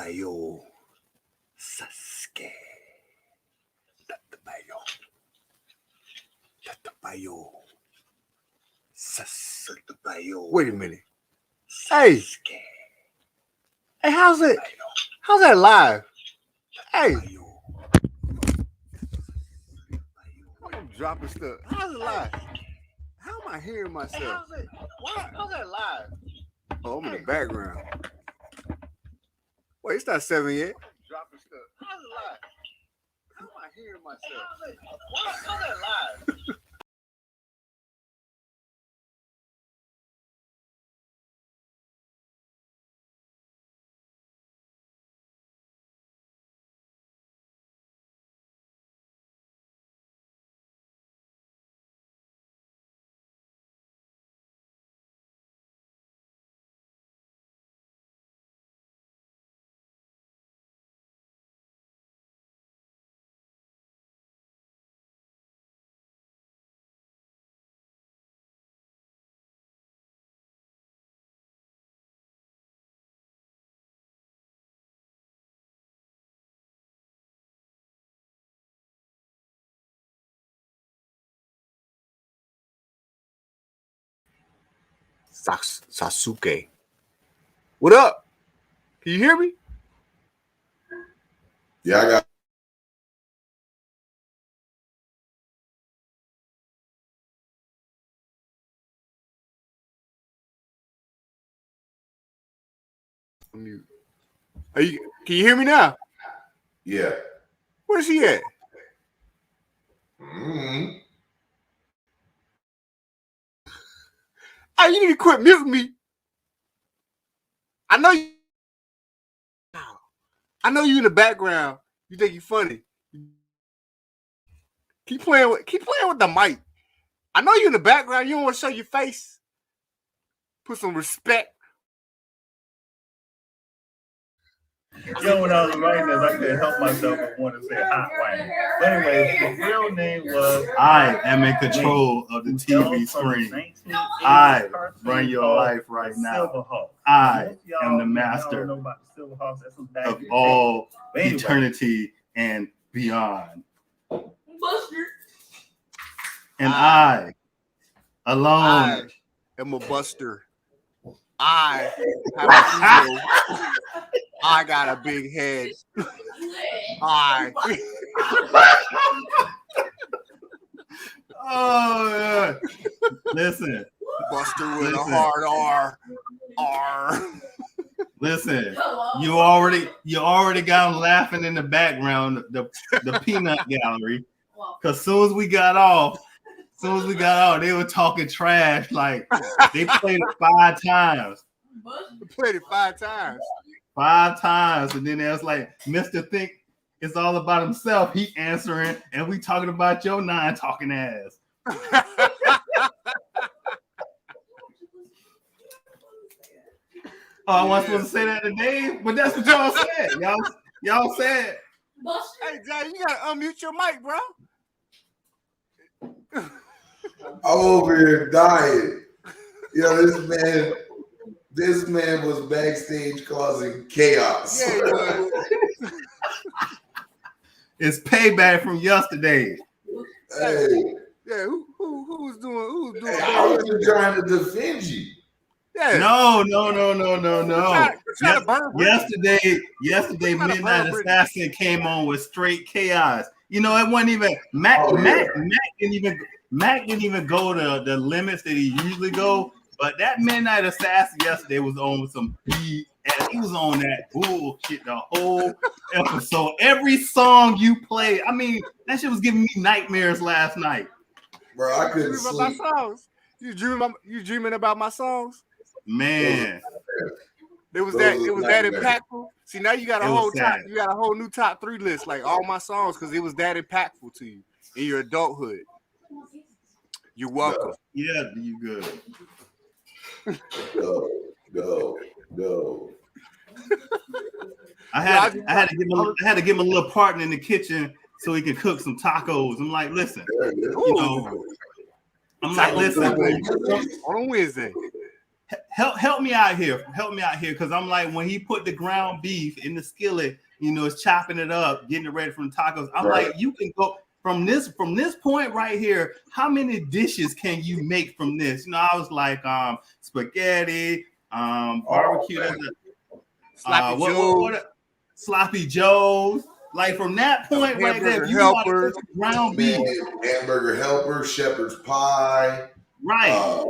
Tatabayo. Sasuke. Tatabayo. Tatabayo. Sasuke. Wait a minute. Hey. Hey, how's it? How's that live? Hey. I'm dropping stuff. How's it live? How am I hearing myself? How's that live? Oh, I'm in the background. Wait, it's not 7 yet. Dropping stuff. How's it live? How am I hearing myself? How's that live? Sasuke. What up? Can you hear me? Yeah, I got. Mute. Can you hear me now? Yeah. Where's he at? Mm-hmm. Hey, you need to quit muting me. I know you in the background. You think you funny. Keep playing with the mic. I know you in the background. You don't want to show your face. Put some respect. You know, when I was writing this, I couldn't help myself but want to say hot wine. But anyway, the real name was I am in control of the TV screen. I run your life right now. I am the master of all eternity and beyond. And I alone am a buster. I have a ego. I got a big head. Oh yeah. Listen. Buster with a hard R. Listen, you already got them laughing in the background, the peanut gallery. Cause soon as we got off, they were talking trash. Like they played it 5 times. Played it 5 times. 5 times, and then there's like Mr. Think it's all about himself. He answering, and we talking about your 9 talking ass. Oh, I wasn't supposed to say that today, but that's what y'all said. Y'all said. Hey, John, you gotta unmute your mic, bro. I'm over here dying. This man was backstage causing chaos. Yeah, he was. It's payback from yesterday. Hey. Yeah, who was doing? Hey, I was just trying to defend you. Yeah. No. Yesterday, Midnight Assassin came on with straight chaos. You know, it wasn't even Mac didn't even go to the limits that he usually go. But that Midnight Assassin yesterday was on some BS. He was on that bullshit the whole episode. Every song you play, I mean, that shit was giving me nightmares last night. Bro, I couldn't sleep. You dreaming about my songs? Man. It was that impactful. See, now you got a whole new top 3 list, like all my songs, because it was that impactful to you in your adulthood. You're welcome. Yeah, you good. No. I had to give him a little partner in the kitchen so he could cook some tacos. I'm like, listen, listen. On Wednesday. help me out here, because I'm like, when he put the ground beef in the skillet, you know, it's chopping it up, getting it ready from tacos. I'm like, you can go from this point right here. How many dishes can you make from this? You know, I was like, spaghetti, barbecue, sloppy joes. Like from that point right there, if you want to cook ground beef, hamburger helper, shepherd's pie, right?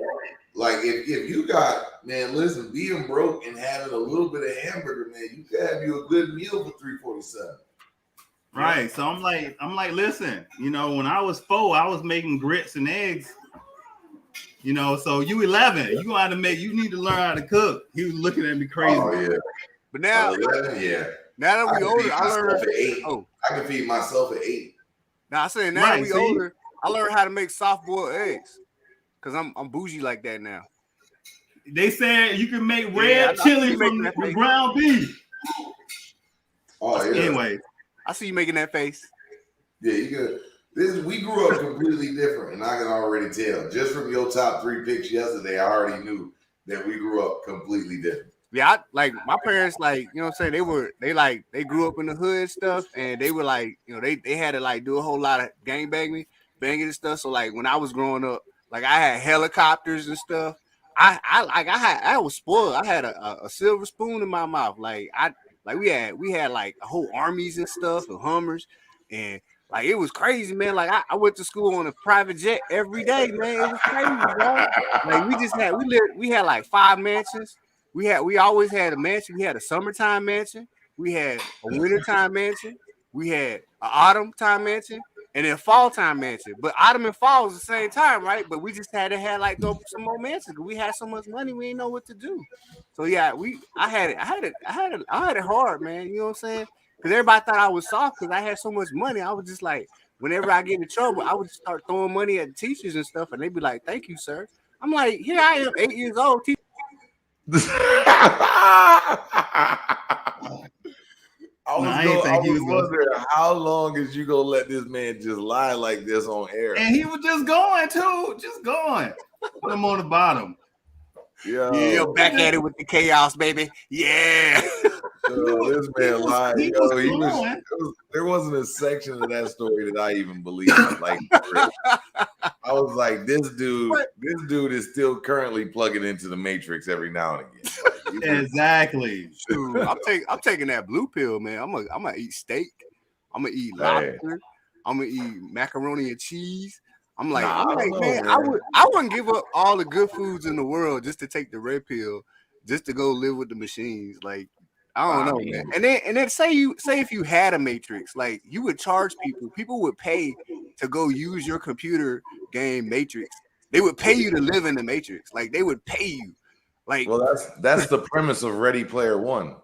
Like if you got, man, listen, being broke and having a little bit of hamburger, man, you can have you a good meal for $3.47. Right. So I'm like, listen, you know, when I was 4, I was making grits and eggs. You know, so you 11, you gonna have to you need to learn how to cook. He was looking at me crazy. Oh yeah. But now, 11, yeah. Now that we older, I learned at 8. I can feed myself at 8. Now I say now that we older, I learned how to make soft boiled eggs. Cause I'm bougie like that now. They said you can make red chili from ground beef. Oh yeah. Anyway, I see you making that face. Yeah, you could. We grew up completely different, and I can already tell. Just from your top 3 picks yesterday, I already knew that we grew up completely different. Yeah, like my parents, like, you know what I'm saying, they grew up in the hood and stuff, and they were like, you know, they had to like do a whole lot of banging and stuff. So like when I was growing up, like I had helicopters and stuff. I was spoiled. I had a silver spoon in my mouth. We had like whole armies and stuff and Hummers, and like it was crazy, man. Like I went to school on a private jet every day, man. It was crazy, bro. Like we had like 5 mansions. We always had a mansion. We had a summertime mansion. We had a wintertime mansion. We had an autumn time mansion. And then fall time mansion, but autumn and fall was the same time, right? But we just had to have like some more mansions. We had so much money, we didn't know what to do. So yeah, I had it hard, man. You know what I'm saying? Because everybody thought I was soft because I had so much money. I was just like, whenever I get in trouble, I would just start throwing money at the teachers and stuff, and they'd be like, "Thank you, sir." I'm like, here I am, 8 years old. I was wondering how long is you gonna let this man just lie like this on air? And he was just going. Put him on the bottom. Yeah, back at it with the chaos, baby. Yeah. This man lied. There wasn't a section of that story that I even believed. Like, I was like, this dude is still currently plugging into the Matrix every now and again. Like, exactly. Dude, I'm taking that blue pill, man. I'm gonna eat steak. I'm gonna eat lobster. I'm gonna eat macaroni and cheese. I'm like, man, I wouldn't give up all the good foods in the world just to take the red pill, just to go live with the machines. Like, I don't know, man. And then say if you had a Matrix, like you would charge people would pay to go use your computer game Matrix. They would pay you to live in the Matrix. Like they would pay you. Like, well, that's the premise of Ready Player One.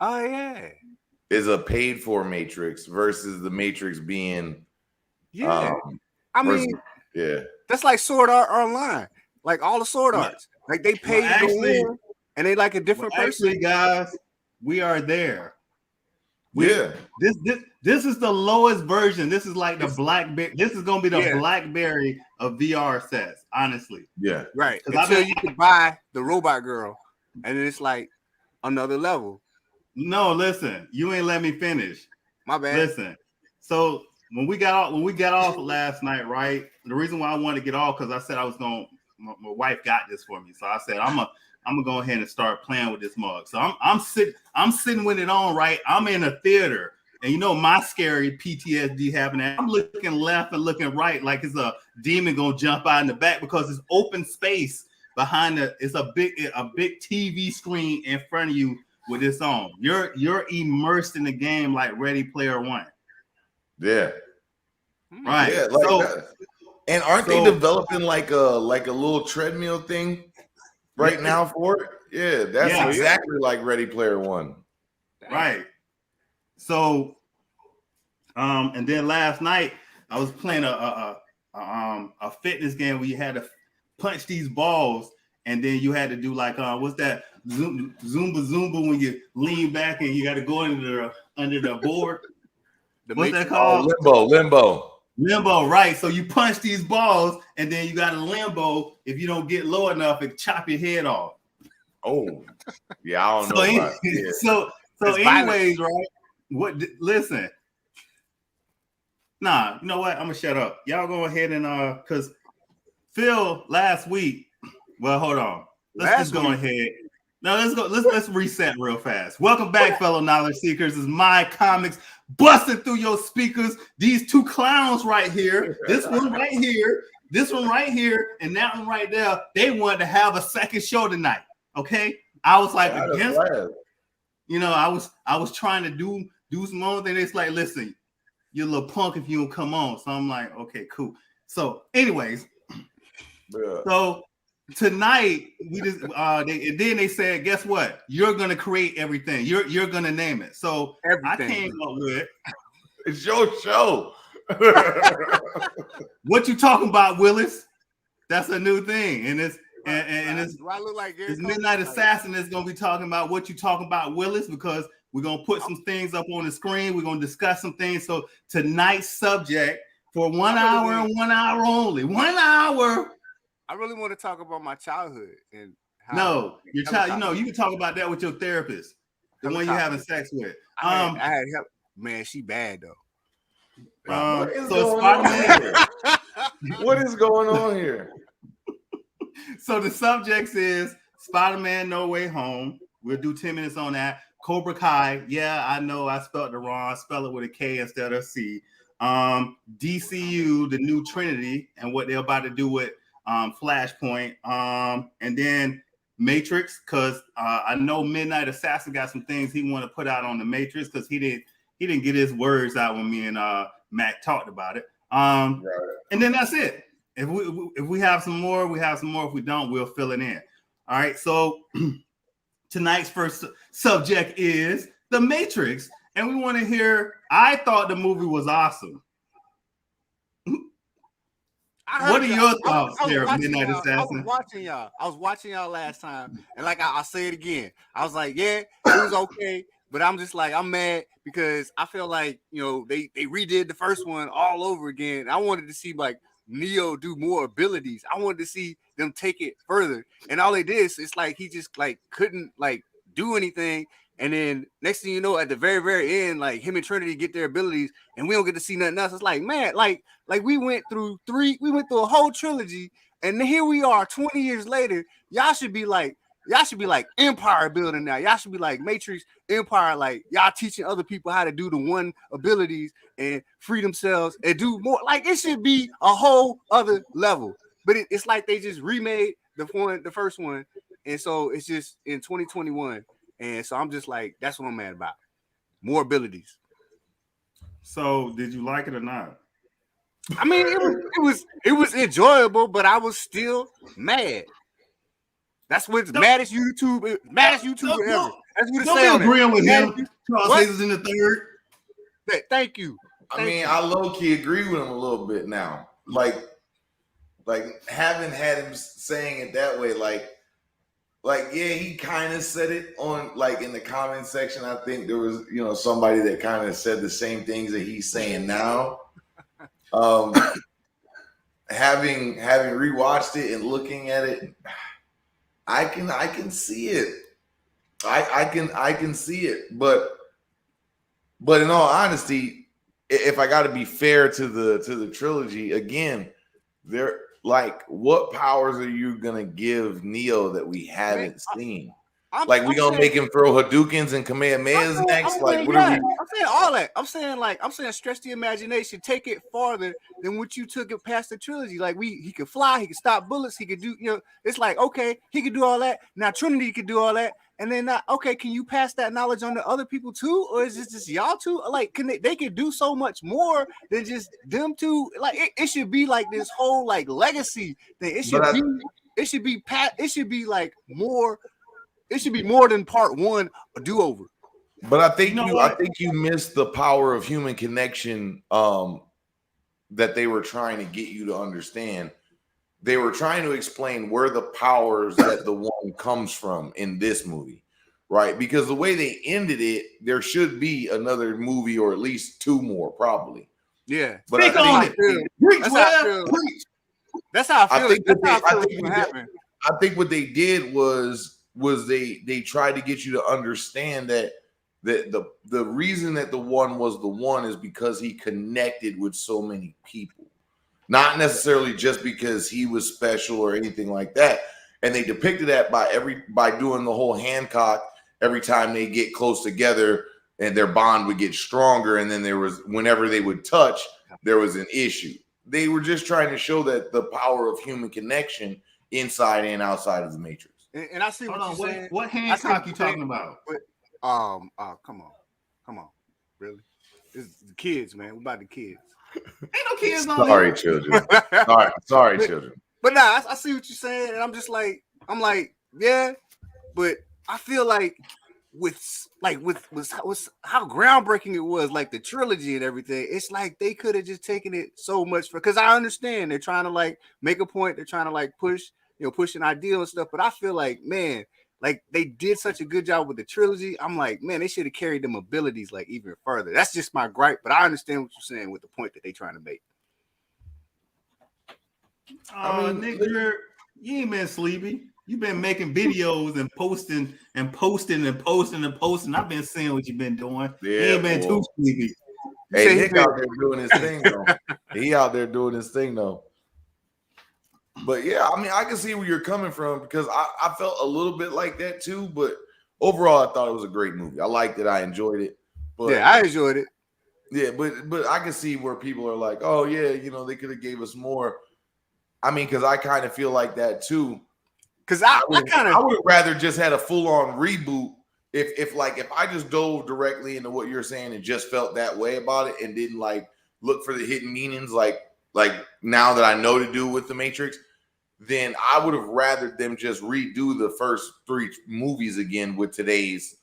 Oh yeah, is a paid for Matrix versus the Matrix being that's like Sword Art Online, like all the Sword Arts, like they pay you to win, and they like a different person. Actually, guys, we are there. This is the lowest version. This is like the BlackBerry. This is gonna be the BlackBerry of VR sets, honestly. Yeah, right. Until you can buy the robot girl, and then it's like another level. No, listen, you ain't let me finish. My bad. Listen, so when we got off last night, right? The reason why I wanted to get off because I said I was going. My wife got this for me, so I said I'm gonna go ahead and start playing with this mug. So I'm sitting with it on, right? I'm in a theater, and you know my scary PTSD happening. I'm looking left and looking right, like it's a demon gonna jump out in the back because it's open space behind it's a big TV screen in front of you with this on. You're immersed in the game like Ready Player One. Yeah. Right. Yeah, like that. And aren't they developing like a little treadmill thing right now for it? Yeah, that's exactly like Ready Player One. Right. So and then last night I was playing a fitness game where you had to punch these balls and then you had to do like what's that Zumba when you lean back and you got to go under the board. What's that called? Limbo, right? So you punch these balls, and then you got a limbo. If you don't get low enough, it chop your head off. Oh, yeah, I don't know. About it. So anyways, right? Listen. Nah, you know what? I'm gonna shut up. Y'all go ahead and because Phil last week. Well, hold on. Let's just go ahead. No, let's go. Let's reset real fast. Welcome back, fellow knowledge seekers. It's Mye Comics busting through your speakers. These two clowns right here. This one right here. This one right here, and that one right there. They wanted to have a second show tonight. Okay, I was like against. You know, I was trying to do some other thing. It's like, listen, you're a little punk if you don't come on. So I'm like, okay, cool. So, anyways, so tonight we just then they said, guess what? You're gonna create everything. You're gonna name it. So everything. I came up with it's your show. What you talking about, Willis? That's a new thing, and it's it's, do I look like it's Midnight Assassin is gonna be talking about what you talking about, Willis, because we're gonna put some things up on the screen. We're gonna discuss some things. So tonight's subject for 1 hour and 1 hour only. 1 hour. I really want to talk about my childhood and how no, your child. You know, you can talk about that with your therapist, the one you're having sex with. I had help. Man, she bad though. So Spider-Man. What is going on here? So the subject is Spider-Man No Way Home. We'll do 10 minutes on that. KOBRA KAI. Yeah, I know I spelled it wrong. I spell it with a K instead of C. DCU, the new Trinity, and what they're about to do with Flashpoint. And then Matrix, because I know Midnight Assassin got some things he want to put out on the Matrix because he didn't get his words out when me and Mac talked about it. And then that's it. If we have some more, we have some more. If we don't, we'll fill it in. All right. So tonight's first subject is The Matrix. And we want to hear, I thought the movie was awesome. What are your thoughts there, Midnight Assassin? I was watching y'all last time. And like I'll say it again. I was like, yeah, it was okay. But I'm just like, I'm mad because I feel like, you know, they redid the first one all over again. I wanted to see like Neo do more abilities. I wanted to see them take it further. And all they did is it's like he just like couldn't like do anything. And then next thing you know, at the very, very end, like him and Trinity get their abilities and we don't get to see nothing else. It's like, man, like we went through a whole trilogy, and here we are 20 years later. Y'all should be like empire building now. Y'all should be like Matrix Empire, like y'all teaching other people how to do the one abilities and free themselves and do more. Like it should be a whole other level. But it's like they just remade the first one, and so it's just in 2021. And so I'm just like, that's what I'm mad about. More abilities. So did you like it or not? I mean, it was enjoyable, but I was still mad. That's what's maddest YouTuber ever. That's what it's saying. Don't be agreeing with him. Charles Hayes in the third. Thank you. I mean, I low-key agree with him a little bit now. Like having had him saying it that way, like yeah, he kind of said it on like in the comment section. I think there was, you know, somebody that kind of said the same things that he's saying now. Having rewatched it and looking at it, I can see it. I can see it. But in all honesty, if I got to be fair to the trilogy, again, they're like, what powers are you gonna give Neo that we haven't seen? We gonna make him throw Hadoukens and Kamehamehas next? Like, what are we? I'm saying all that. I'm saying stretch the imagination, take it farther than what you took it past the trilogy. Like he could fly, he could stop bullets, he could do, you know, it's like, okay, he could do all that. Now Trinity could do all that, and then okay, can you pass that knowledge on to other people too, or is it just y'all two? Like, can they could do so much more than just them two? Like, it should be like this whole like legacy thing. It should be like more. It should be more than part one, a do-over. But I think I think you missed the power of human connection that they were trying to get you to understand. They were trying to explain where the powers that the one comes from in this movie, right? Because the way they ended it, there should be another movie or at least two more, probably. Yeah. But That's how I feel. That's how I feel. I think what they did was was they tried to get you to understand that the reason that the one was the one is because he connected with so many people, not necessarily just because he was special or anything like that. And they depicted that by doing the whole Hancock every time they get close together, and their bond would get stronger. And then whenever they would touch, there was an issue. They were just trying to show that the power of human connection inside and outside of the Matrix. And I see what you're saying. What Hancock you talking about? But, come on, really? It's the kids, man. What about the kids? Ain't no kids on Sorry, here. Children. Sorry, children. But nah, I see what you're saying, and I'm just like, yeah, but I feel like with how groundbreaking it was, like the trilogy and everything. It's like they could have just taken it so much because I understand they're trying to like make a point, they're trying to like push an ideal and stuff. But I feel like, man, like they did such a good job with the trilogy. I'm like, man, they should have carried them abilities like even further. That's just my gripe, but I understand what you're saying with the point that they're trying to make. I mean, Nick, you ain't been sleepy. You've been making videos and posting. I've been seeing what you've been doing. Yeah, you ain't been too sleepy. Hey, Nick out there doing his thing though. He out there doing his thing though. But yeah, I mean, I can see where you're coming from because I felt a little bit like that too. But overall, I thought it was a great movie. I liked it. I enjoyed it. But yeah, I enjoyed it. Yeah, but I can see where people are like, oh yeah, they could have gave us more. I mean, because I kind of feel like that too. Because I would rather just had a full-on reboot if I just dove directly into what you're saying and just felt that way about it and didn't like look for the hidden meanings like now that I know to do with the Matrix, then I would have rather them just redo the first 3 movies again with today's,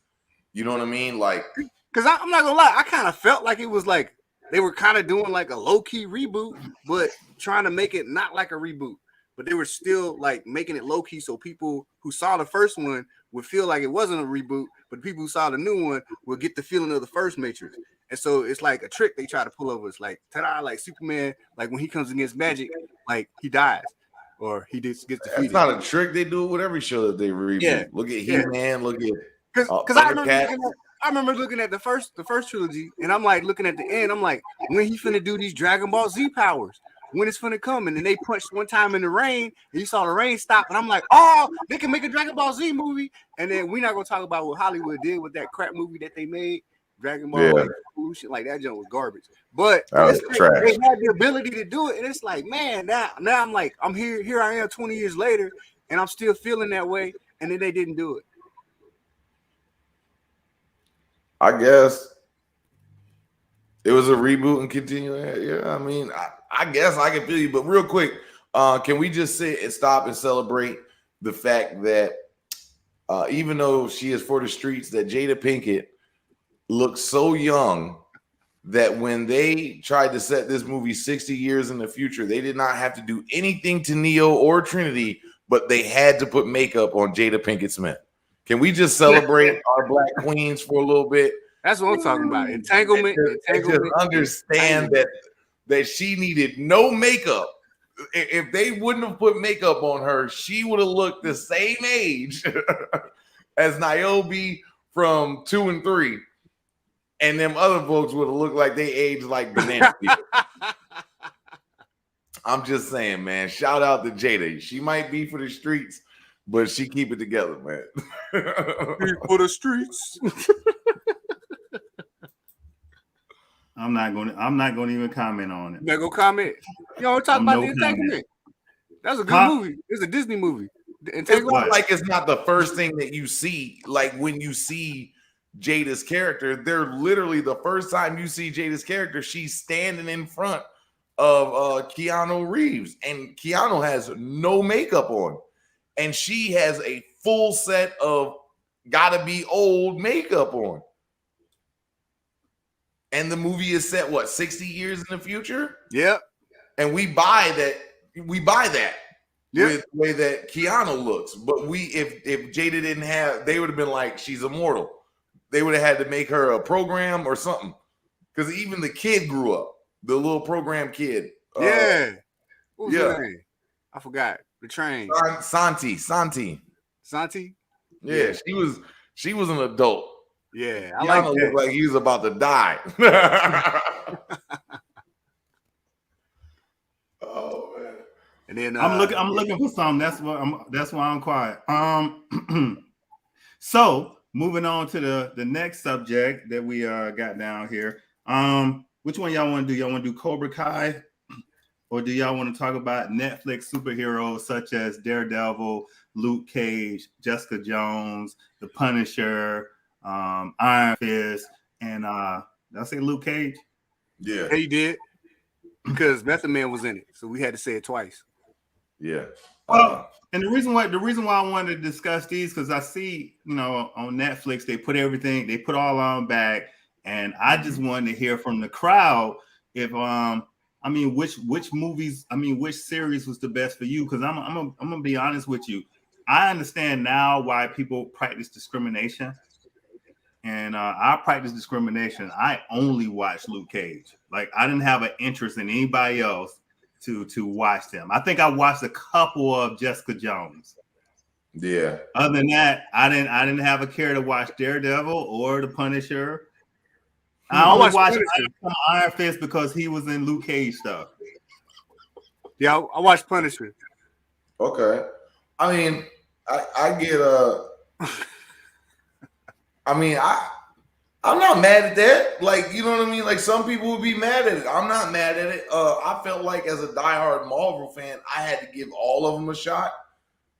you know what I mean? Like, because I'm not gonna lie, I kind of felt like it was like they were kind of doing like a low-key reboot, but trying to make it not like a reboot. But they were still like making it low key, so people who saw the first one would feel like it wasn't a reboot, but people who saw the new one will get the feeling of the first Matrix. And so it's like a trick they try to pull over. It's like ta-da, like Superman, like when he comes against magic, like he dies or he gets defeated. It's not a trick. They do it with every show that they reboot. Yeah. Look at He-Man. Look at because I remember looking at the first trilogy, and I'm like looking at the end. I'm like, when he finna do these Dragon Ball Z powers? When it's finna come? And then they punched one time in the rain, and you saw the rain stop, and I'm like, oh, they can make a Dragon Ball Z movie. And then we're not gonna talk about what Hollywood did with that crap movie that they made, Dragon Ball Evolution. Like that joint was garbage. But they had the ability to do it, and it's like, man, now I'm like, I'm here I am 20 years later, and I'm still feeling that way, and then they didn't do it. I guess it was a reboot and continue. Yeah, I mean, I guess I can feel you. But real quick, can we just sit and stop and celebrate the fact that even though she is for the streets, that Jada Pinkett looks so young that when they tried to set this movie 60 years in the future, they did not have to do anything to Neo or Trinity, but they had to put makeup on Jada Pinkett Smith. Can we just celebrate our Black queens for a little bit? That's what I'm talking about. Entanglement. Just understand that she needed no makeup. If they wouldn't have put makeup on her, she would have looked the same age as Niobe from 2 and 3. And them other folks would have looked like they aged like banana people. I'm just saying, man. Shout out to Jada. She might be for the streets, but she keep it together, man. For the streets. I'm not gonna even comment on it. Not gonna comment. You don't talk about the Entanglement. That's a good movie. It's a Disney movie. It's not like it's not the first thing that you see. Like when you see Jada's character, they're literally the first time you see Jada's character, she's standing in front of Keanu Reeves, and Keanu has no makeup on, and she has a full set of gotta be old makeup on. And the movie is set 60 years in the future? Yep. And we buy that. With the way that Keanu looks. But if Jada didn't have, they would have been like, she's immortal. They would have had to make her a program or something. Because even the kid grew up. The little program kid. What was her name? I forgot. The train. Santi. Santi? Yeah, she was an adult. Yeah, I like that. Looked like he was about to die. Oh man. And then I'm looking for something. That's why I'm quiet. So moving on to the next subject that we got down here. Which one y'all want to do? Y'all want to do Cobra Kai, or do y'all want to talk about Netflix superheroes such as Daredevil, Luke Cage, Jessica Jones, The Punisher, Iron Fist, and did I say Luke Cage? Yeah, you did, because Method Man was in it, so we had to say it twice. Yeah. And the reason why I wanted to discuss these, because I see, on Netflix they put all on back, and I just wanted to hear from the crowd if which movies, which series was the best for you? Because I'm gonna be honest with you, I understand now why people practice discrimination, and I practice discrimination. I only watched Luke Cage. Like, I didn't have an interest in anybody else to watch them. I think I watched a couple of Jessica Jones. Yeah. Other than that, I didn't have a care to watch Daredevil or The Punisher. I only watched Iron Fist because he was in Luke Cage stuff. Yeah, I watched Punisher. Okay. I mean, I get I'm not mad at that. Like, you know what I mean? Like, some people would be mad at it. I'm not mad at it. I felt like as a diehard Marvel fan, I had to give all of them a shot.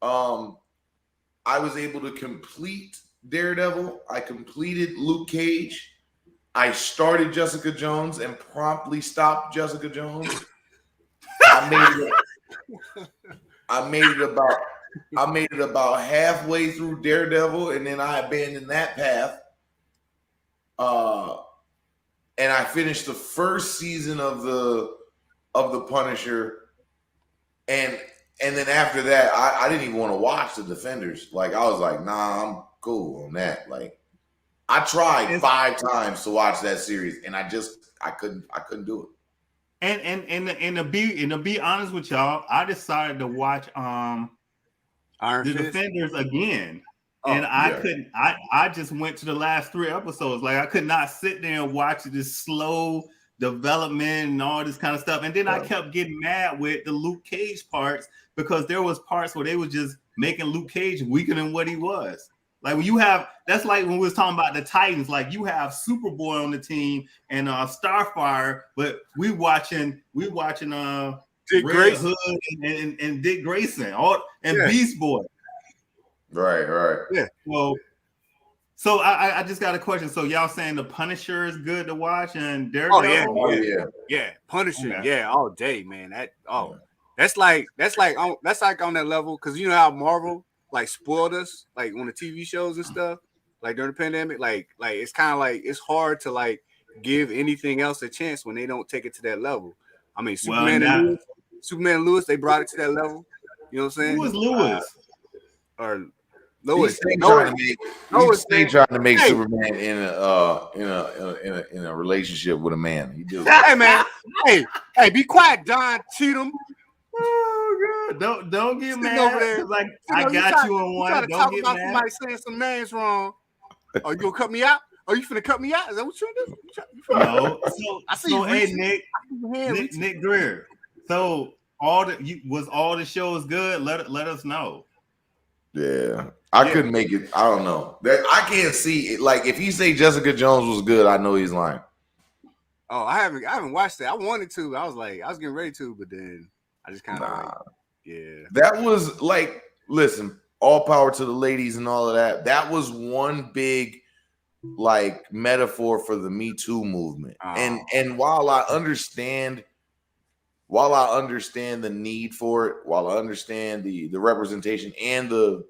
I was able to complete Daredevil. I completed Luke Cage. I started Jessica Jones and promptly stopped Jessica Jones. I made it about halfway through Daredevil, and then I abandoned that path. And I finished the first season of the Punisher, and then after that, I didn't even want to watch the Defenders. Like, I was like, nah, I'm cool on that. Like, I tried 5 times to watch that series, and I couldn't do it. And to be honest with y'all, I decided to watch the Defenders again. And I couldn't. I just went to the last 3 episodes. Like, I could not sit there and watch this slow development and all this kind of stuff. And then I kept getting mad with the Luke Cage parts, because there was parts where they were just making Luke Cage weaker than what he was. Like, when you have, that's like when we was talking about the Titans. Like, you have Superboy on the team and Starfire, but we watching Dick Grayson and Dick Grayson and Beast Boy. Right. Yeah. So I just got a question. So y'all saying The Punisher is good to watch and Daredevil? Yeah. Punisher, all day, man. That's like on that level, because you know how Marvel like spoiled us, like on the TV shows and stuff, like during the pandemic. Like it's kind of like it's hard to like give anything else a chance when they don't take it to that level. I mean, Superman and Lewis, they brought it to that level. You know what I'm saying? Who was Lewis? Or Lois. He's trying to make Superman in a relationship with a man. He do. Hey man, hey, be quiet, Don Cheatham. Oh God! Don't get mad over there. Like, I got you on one. Don't get mad. Somebody saying some names wrong. Oh, you gonna cut me out? Oh, you finna cut me out? Is that what you do? No. So hey, Nick Greer. So all the shows good? Let us know. Yeah, I couldn't make it. I don't know. I can't see it. Like, if he say Jessica Jones was good, I know he's lying. Oh, I haven't watched it. I wanted to. I was getting ready to, but then I just kind of That was like, listen, all power to the ladies and all of that. That was one big like metaphor for the Me Too movement. And while I understand the need for it, while I understand the representation and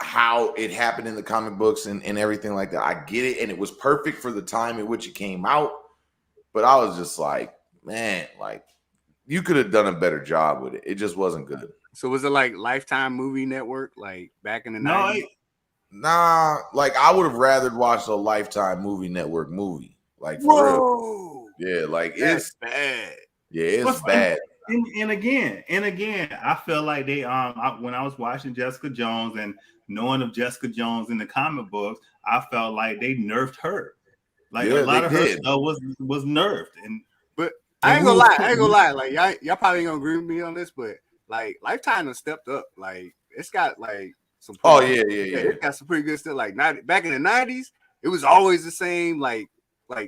how it happened in the comic books and everything like that, I get it. And it was perfect for the time in which it came out. But I was just like, man, like, you could have done a better job with it. It just wasn't good. So was it like Lifetime Movie Network, like back in the 90s? Nah, like, I would have rather watched a Lifetime Movie Network movie. Like, for real. Yeah, like, it's bad. Yeah, it's bad. And again, I feel like they when I was watching Jessica Jones and knowing of Jessica Jones in the comic books, I felt like they nerfed her. Like a lot of her stuff was nerfed. But I ain't gonna lie. Like y'all probably ain't gonna agree with me on this, but like Lifetime has stepped up. Like it's got like some It got some pretty good stuff. Like back in the 90s, it was always the same, like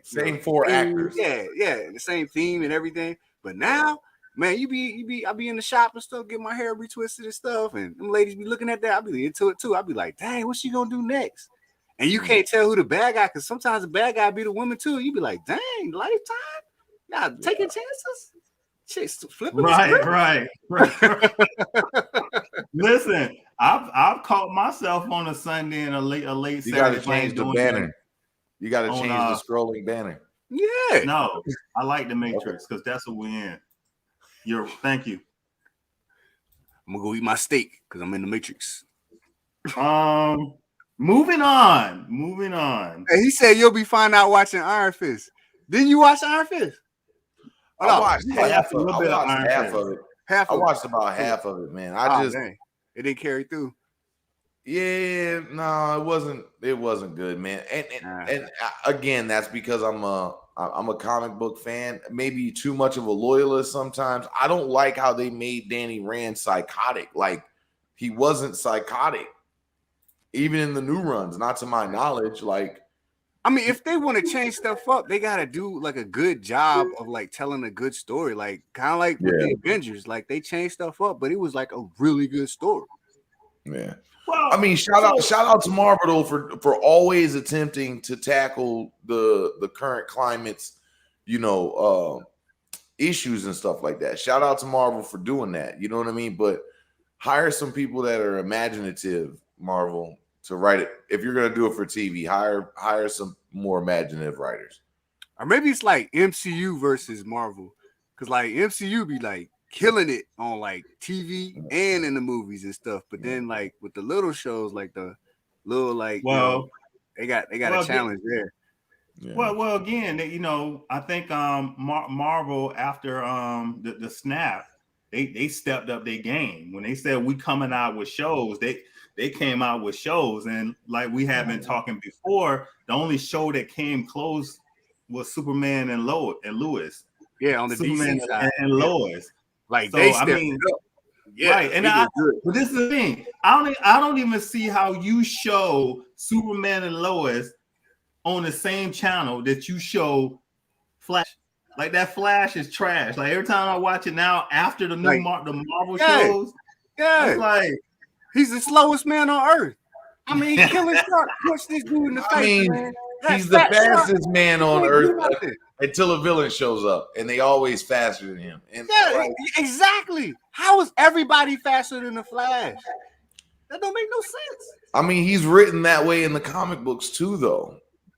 same four actors. Yeah, the same theme and everything. But now, man, I be in the shop and stuff, get my hair retwisted and stuff, and them ladies be looking at that. I be into it too. I be like, dang, what's she gonna do next? And you can't tell who the bad guy, because sometimes the bad guy be the woman too. You be like, dang, Lifetime, y'all taking chances. Chicks flipping. Right. Listen, I've caught myself on a Sunday and a late You Saturday. got to change the banner. You got to change the scrolling banner. Yeah. No, I like the Matrix because that's a win. Thank you. I'm gonna go eat my steak because I'm in the Matrix. Moving on. Hey, he said you'll be fine out watching Iron Fist. Didn't you watch Iron Fist? I watched half of it. I watched about half of it, man. It didn't carry through. Yeah, no, it wasn't good, man. And again, that's because I'm a comic book fan, maybe too much of a loyalist sometimes. I don't like how they made Danny Rand psychotic. Like, he wasn't psychotic, even in the new runs, not to my knowledge. Like, I mean, if they want to change stuff up, they gotta do like a good job of like telling a good story, like kind of like with the Avengers. Like they changed stuff up, but it was like a really good story. Yeah. Well, I mean, shout out to Marvel though for always attempting to tackle the current climate's, issues and stuff like that. Shout out to Marvel for doing that. You know what I mean? But hire some people that are imaginative, Marvel, to write it. If you're gonna do it for TV, hire some more imaginative writers. Or maybe it's like MCU versus Marvel, because like MCU be like killing it on like TV and in the movies and stuff. But then like with the little shows, like the little they got a challenge there. Yeah. Well, again, I think Marvel after the snap, they stepped up their game. When they said we coming out with shows, they came out with shows, and like we have been talking before, the only show that came close was Superman and Lois. Yeah, on the Superman DC side and Lois. Like so, they stepped up. Yeah, right. And but this is the thing. I don't even see how you show Superman and Lois on the same channel that you show Flash. Like that Flash is trash. Like every time I watch it now after the new the Marvel shows, it's like he's the slowest man on earth. I mean, killing Shark push this dude in the face. Man. He's the fastest man on earth until a villain shows up, and they always faster than him. And exactly. How is everybody faster than the Flash? That don't make no sense. I mean, he's written that way in the comic books too, though.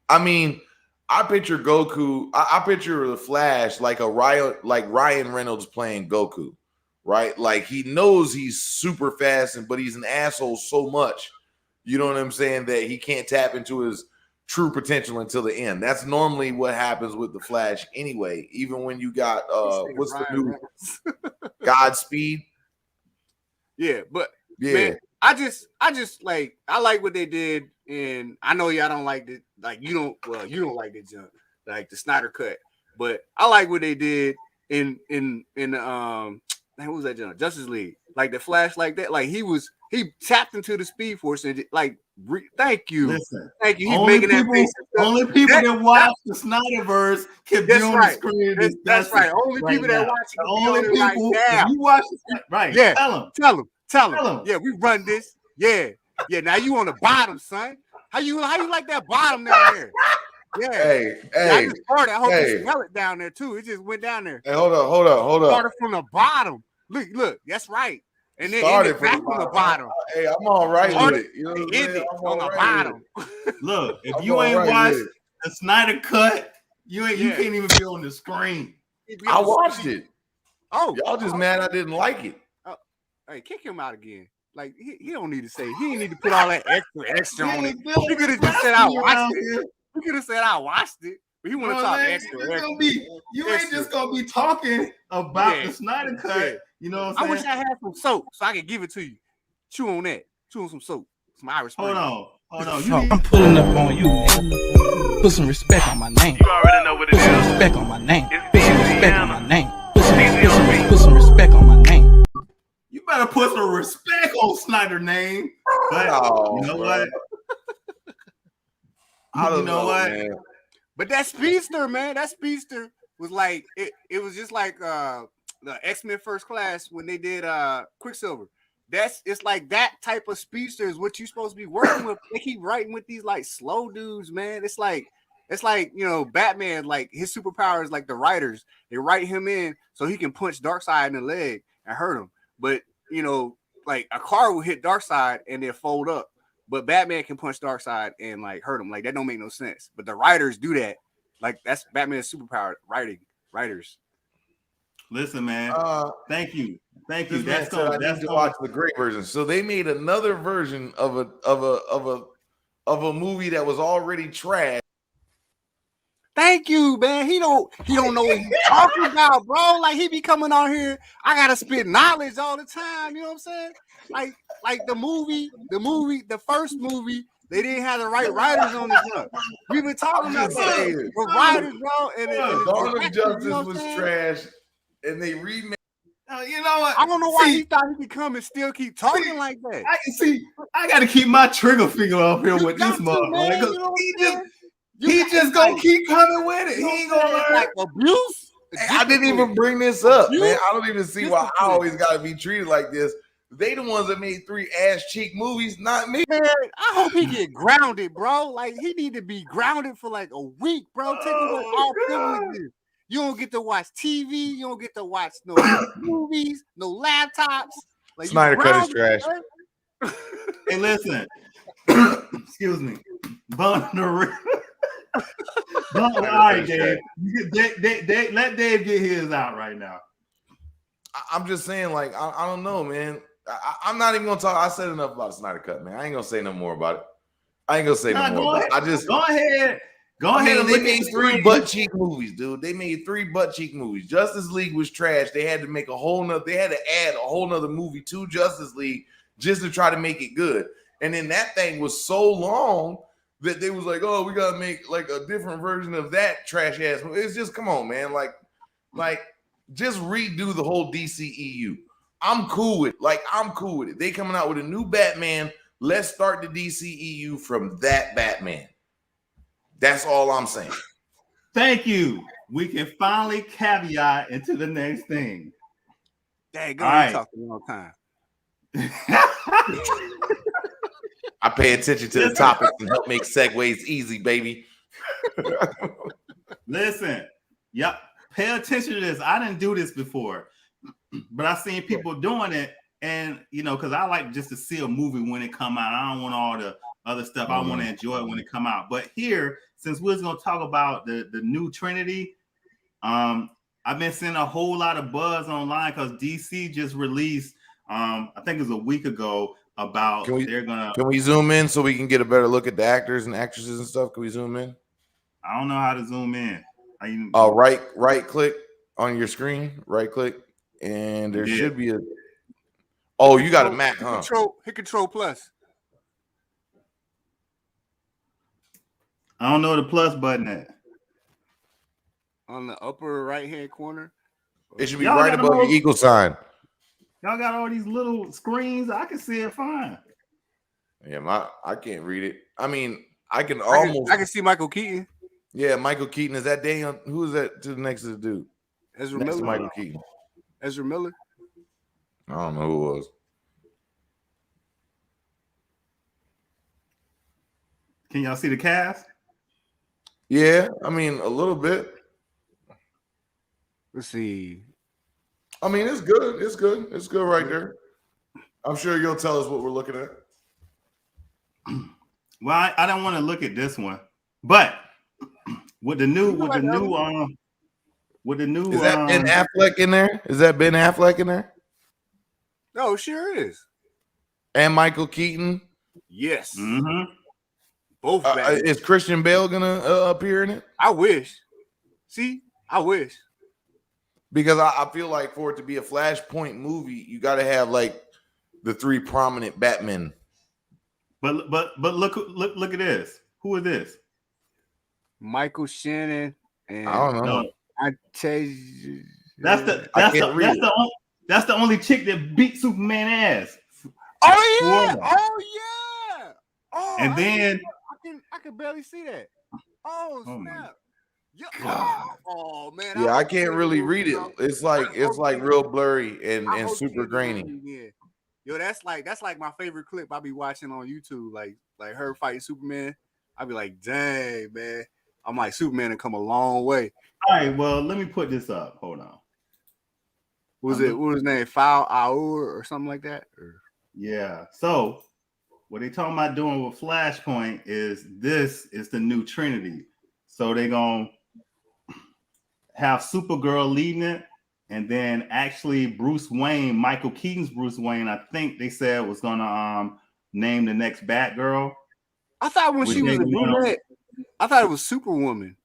I mean, I picture Goku. I picture the Flash like Ryan Reynolds playing Goku, right? Like he knows he's super fast, but he's an asshole so much. You know what I'm saying? That he can't tap into his true potential until the end. That's normally what happens with the Flash anyway. Even when you got what's the new Godspeed? Yeah, but man, I just like what they did, and I know y'all don't like it. Like you don't like the junk, like the Snyder cut. But I like what they did in what was that junk? Justice League. Like the Flash, like that. Like he tapped into the Speed Force and like thank you. Listen, thank you. He's making that face. Only people that watch the Snyderverse can be on the screen. That's right. Only people that watch it. Only people. If you watch it, right? Yeah. Tell them. Tell Yeah, we run this. Yeah. Now you on the bottom, son. How you like that bottom down there? Yeah. Hey. I just heard it. I hope you smell it down there too. It just went down there. Hey, hold up. Started from the bottom. Look. That's right. And then started back from the bottom. Hey, I'm all right with it. You know what I'm saying? On the bottom. Look, if you ain't watched the Snyder cut, you can't even be on the screen. I watched it. Oh, y'all just mad I didn't like it. Oh, hey, kick him out again. Like he don't need to say. He didn't need to put all that extra on it. He could have just said I watched it. He could have said I watched it. He want to talk extra. You ain't just gonna be talking about the Snyder Cut. Yeah. You know what I'm saying? I wish I had some soap so I could give it to you. Chew on that. Chew on some soap. Some Irish Spring. Hold on. I'm pulling up on you. Put some respect on my name. You already know what it is. Put some respect on my name. It's Put some respect on my name. Put some respect on my name. You better put some respect on Snyder name. But you know what? I don't know what? Man. But that speedster, man, was like it was just like the X-Men First Class when they did Quicksilver. It's like that type of speedster is what you're supposed to be working with. They keep writing with these like slow dudes, man. It's like Batman, like his superpower is like the writers. They write him in so he can punch Darkseid in the leg and hurt him. But like a car will hit Darkseid and then fold up. But Batman can punch Darkseid and like hurt him. Like that don't make no sense. But the writers do that. Like that's Batman's superpower. Writers. Listen, man. Thank you. That's to watch the great version. So they made another version of a movie that was already trash. Thank you, man. He don't know what he's talking about, bro. Like he be coming on here. I gotta spit knowledge all the time. You know what I'm saying? Like the first movie, they didn't have the right writers on the front. We've been talking about that. The writers, bro. And Dawn of Justice was trash, and they remade. You know what? I don't know why he thought he could come and still keep talking like that. I got to keep my trigger finger up here with this motherfucker. He just gonna keep coming with it. He ain't gonna learn. Like abuse. I didn't even bring this up, man. I don't even see why I always gotta be treated like this. They the ones that made 3 ass cheek movies, not me. Man, I hope he get grounded, bro. Like he need to be grounded for like a week, bro. Take away all privileges. You don't get to watch TV. You don't get to watch no movies, no laptops. Like, Snyder Cut is trash. Hey, listen. Excuse me. All right, Dave. Let Dave get his out right now. I'm just saying, like, I don't know, man. I'm not even gonna talk. I said enough about the Snyder Cut, man. I ain't gonna say no more about it. I ain't gonna say no more. I just go ahead. They made 3 butt cheek movies, dude. They made 3 butt cheek movies. Justice League was trash. They had to make they had to add a whole nother movie to Justice League just to try to make it good. And then that thing was so long that they was like, oh, we gotta make like a different version of that trash ass movie. It's just, come on, man. Like just redo the whole DCEU. I'm cool with it. They coming out with a new Batman. Let's start the DCEU from that Batman. That's all I'm saying. Thank you. We can finally caveat into the next thing. Dang, go ahead, talk a long time. I pay attention to the topics and help make segues easy, baby. Listen, yep. Pay attention to this. I didn't do this before, but I seen people doing it, and because I like just to see a movie when it come out. I don't want all the other stuff. I want to enjoy it when it come out. But here, since we're going to talk about the new Trinity, I've been seeing a whole lot of buzz online because DC just released, I think it was a week ago, about Can we zoom in so we can get a better look at the actors and actresses and stuff? Can we zoom in? I don't know how to zoom in. Right click on your screen, right click, and there should be a. Oh, you got a Mac, huh? Hit Control Plus. I don't know where the plus button at. On the upper right hand corner. It should be right above the equal sign. Y'all got all these little screens. I can see it fine. Yeah, I can't read it. I mean, I can see Michael Keaton. Yeah, Michael Keaton. Is that Daniel? Who is that to the next to the dude? Ezra Miller. Michael Keaton. Ezra Miller. I don't know who it was. Can y'all see the cast? Yeah, I mean a little bit. Let's see. I mean, it's good. It's good. It's good right there. I'm sure you'll tell us what we're looking at. Well, I don't want to look at this one, but with the new, is that Ben Affleck in there? Is that Ben Affleck in there? No, sure is. And Michael Keaton. Yes. Mm-hmm. Both Batman. Is Christian Bale gonna appear in it? I wish. See, I wish. Because I feel like for it to be a Flashpoint movie, you got to have like the 3 prominent Batmen. But look at this. Who is this? Michael Shannon and I don't know. I tell you, That's the only chick that beat Superman ass. Oh yeah! Oh yeah! Oh, and then I can barely see that. Oh snap! Oh man! Yeah, I can't really read it. It's like real blurry and super grainy. Yeah. Yo, that's like my favorite clip I be watching on YouTube. Like her fighting Superman. I be like, dang man. I'm like, Superman had come a long way. All right, well, let me put this up. Hold on. What was his name? Foul Aur or something like that? Yeah. So what they talking about doing with Flashpoint is this is the new Trinity. So they gonna have Supergirl leading it, and then actually Bruce Wayne, Michael Keaton's Bruce Wayne, I think they said was gonna name the next Batgirl. I thought when she was a brunette, I thought it was Superwoman.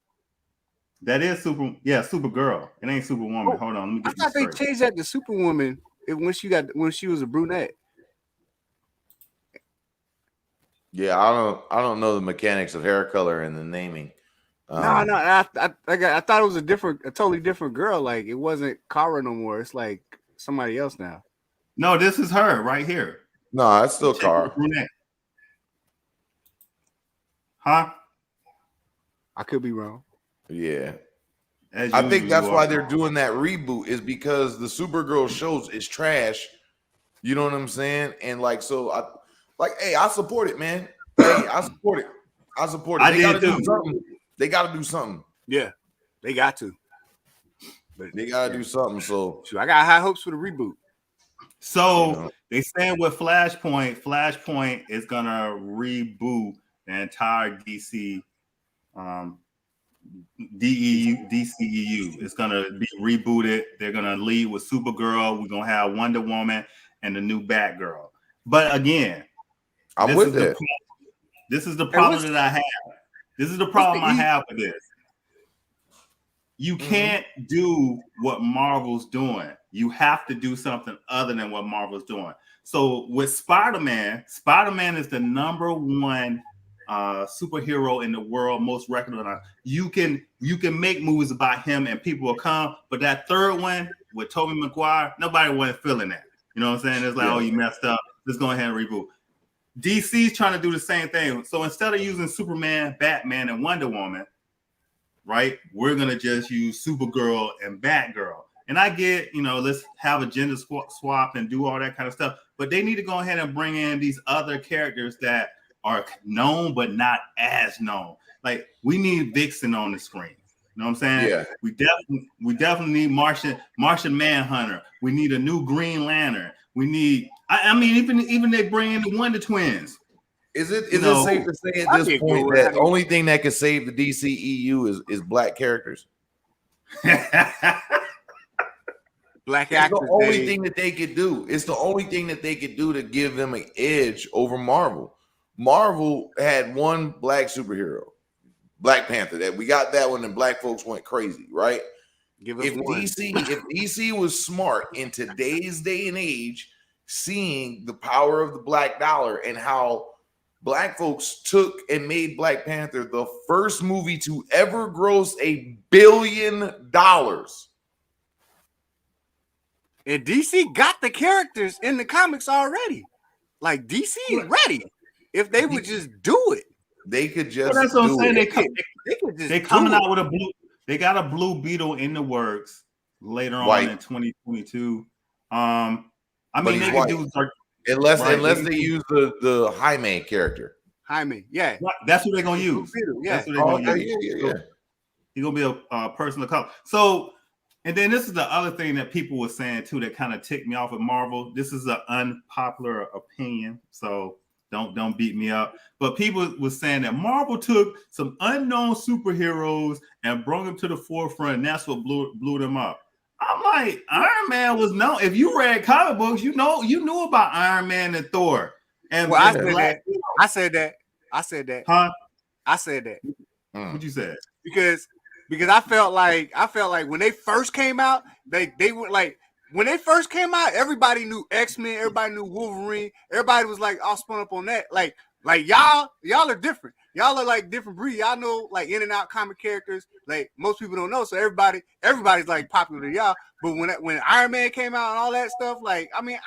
That is Supergirl. It ain't Superwoman. Hold on, let me get I thought they changed that to Superwoman when she was a brunette. Yeah, I don't know the mechanics of hair color and the naming. No, I thought it was a totally different girl. Like it wasn't Kara no more. It's like somebody else now. No, this is her right here. No, it's still Kara. Huh? I could be wrong. Yeah. I think that's why they're doing that reboot is because the Supergirl shows is trash. You know what I'm saying? And like, so hey, I support it, man. Hey, I support it. They gotta do something. They got to do something. Yeah, they got to. But they got to do something. So I got high hopes for the reboot. So they saying with Flashpoint is gonna reboot the entire DCEU. It's gonna be rebooted. They're gonna lead with Supergirl. We're gonna have Wonder Woman and the new Batgirl. But again, I'm with it. This is the problem that I have. This is the problem I have with this. You can't do what Marvel's doing. You have to do something other than what Marvel's doing. So with Spider-Man is the #1 superhero in the world, most recognized. You can make movies about him and people will come, but that third one with Tobey Maguire, nobody wasn't feeling that. You know what I'm saying? It's like, oh, you messed up. Let's go ahead and reboot. DC's trying to do the same thing. So instead of using Superman, Batman, and Wonder Woman, right, we're going to just use Supergirl and Batgirl. And I get, let's have a gender swap and do all that kind of stuff. But they need to go ahead and bring in these other characters that are known but not as known. Like, we need Vixen on the screen. You know what I'm saying? Yeah. We definitely need Martian Manhunter. We need a new Green Lantern. We need, I mean, even they bring in the Wonder Twins. Is it safe to say at this point that the only thing that can save the DCEU is black characters? Black actors. The only thing that they could do. It's the only thing that they could do to give them an edge over Marvel. Marvel had one black superhero, Black Panther. That we got that one, and black folks went crazy, right? If DC was smart in today's day and age, seeing the power of the black dollar and how black folks took and made Black Panther the first movie to ever gross $1 billion. And DC got the characters in the comics already. Like DC is ready. If they would just do it, they could just. Well, that's what I'm saying. They're coming out with a blue. They got a Blue Beetle in the works later on in 2022. I mean, they can do unless they use the Jaime character. Jaime, yeah, that's what they're gonna use. Yeah, that's what they're gonna use. Yeah. He's gonna be a person of color. So, and then this is the other thing that people were saying too that kind of ticked me off at Marvel. This is an unpopular opinion, so don't beat me up. But people were saying that Marvel took some unknown superheroes and brought them to the forefront, and that's what blew them up. I'm like, Iron Man was known. If you read comic books, you knew about Iron Man and Thor. And I said that. Huh? I said that. What you said? Because I felt like when they first came out, they were like, when they first came out, everybody knew X-Men, everybody knew Wolverine, everybody was like all spun up on that. Like y'all are different. Y'all are like different breed. Y'all know like in and out comic characters. Like most people don't know, so everybody's like popular to y'all. But when Iron Man came out and all that stuff, like I mean,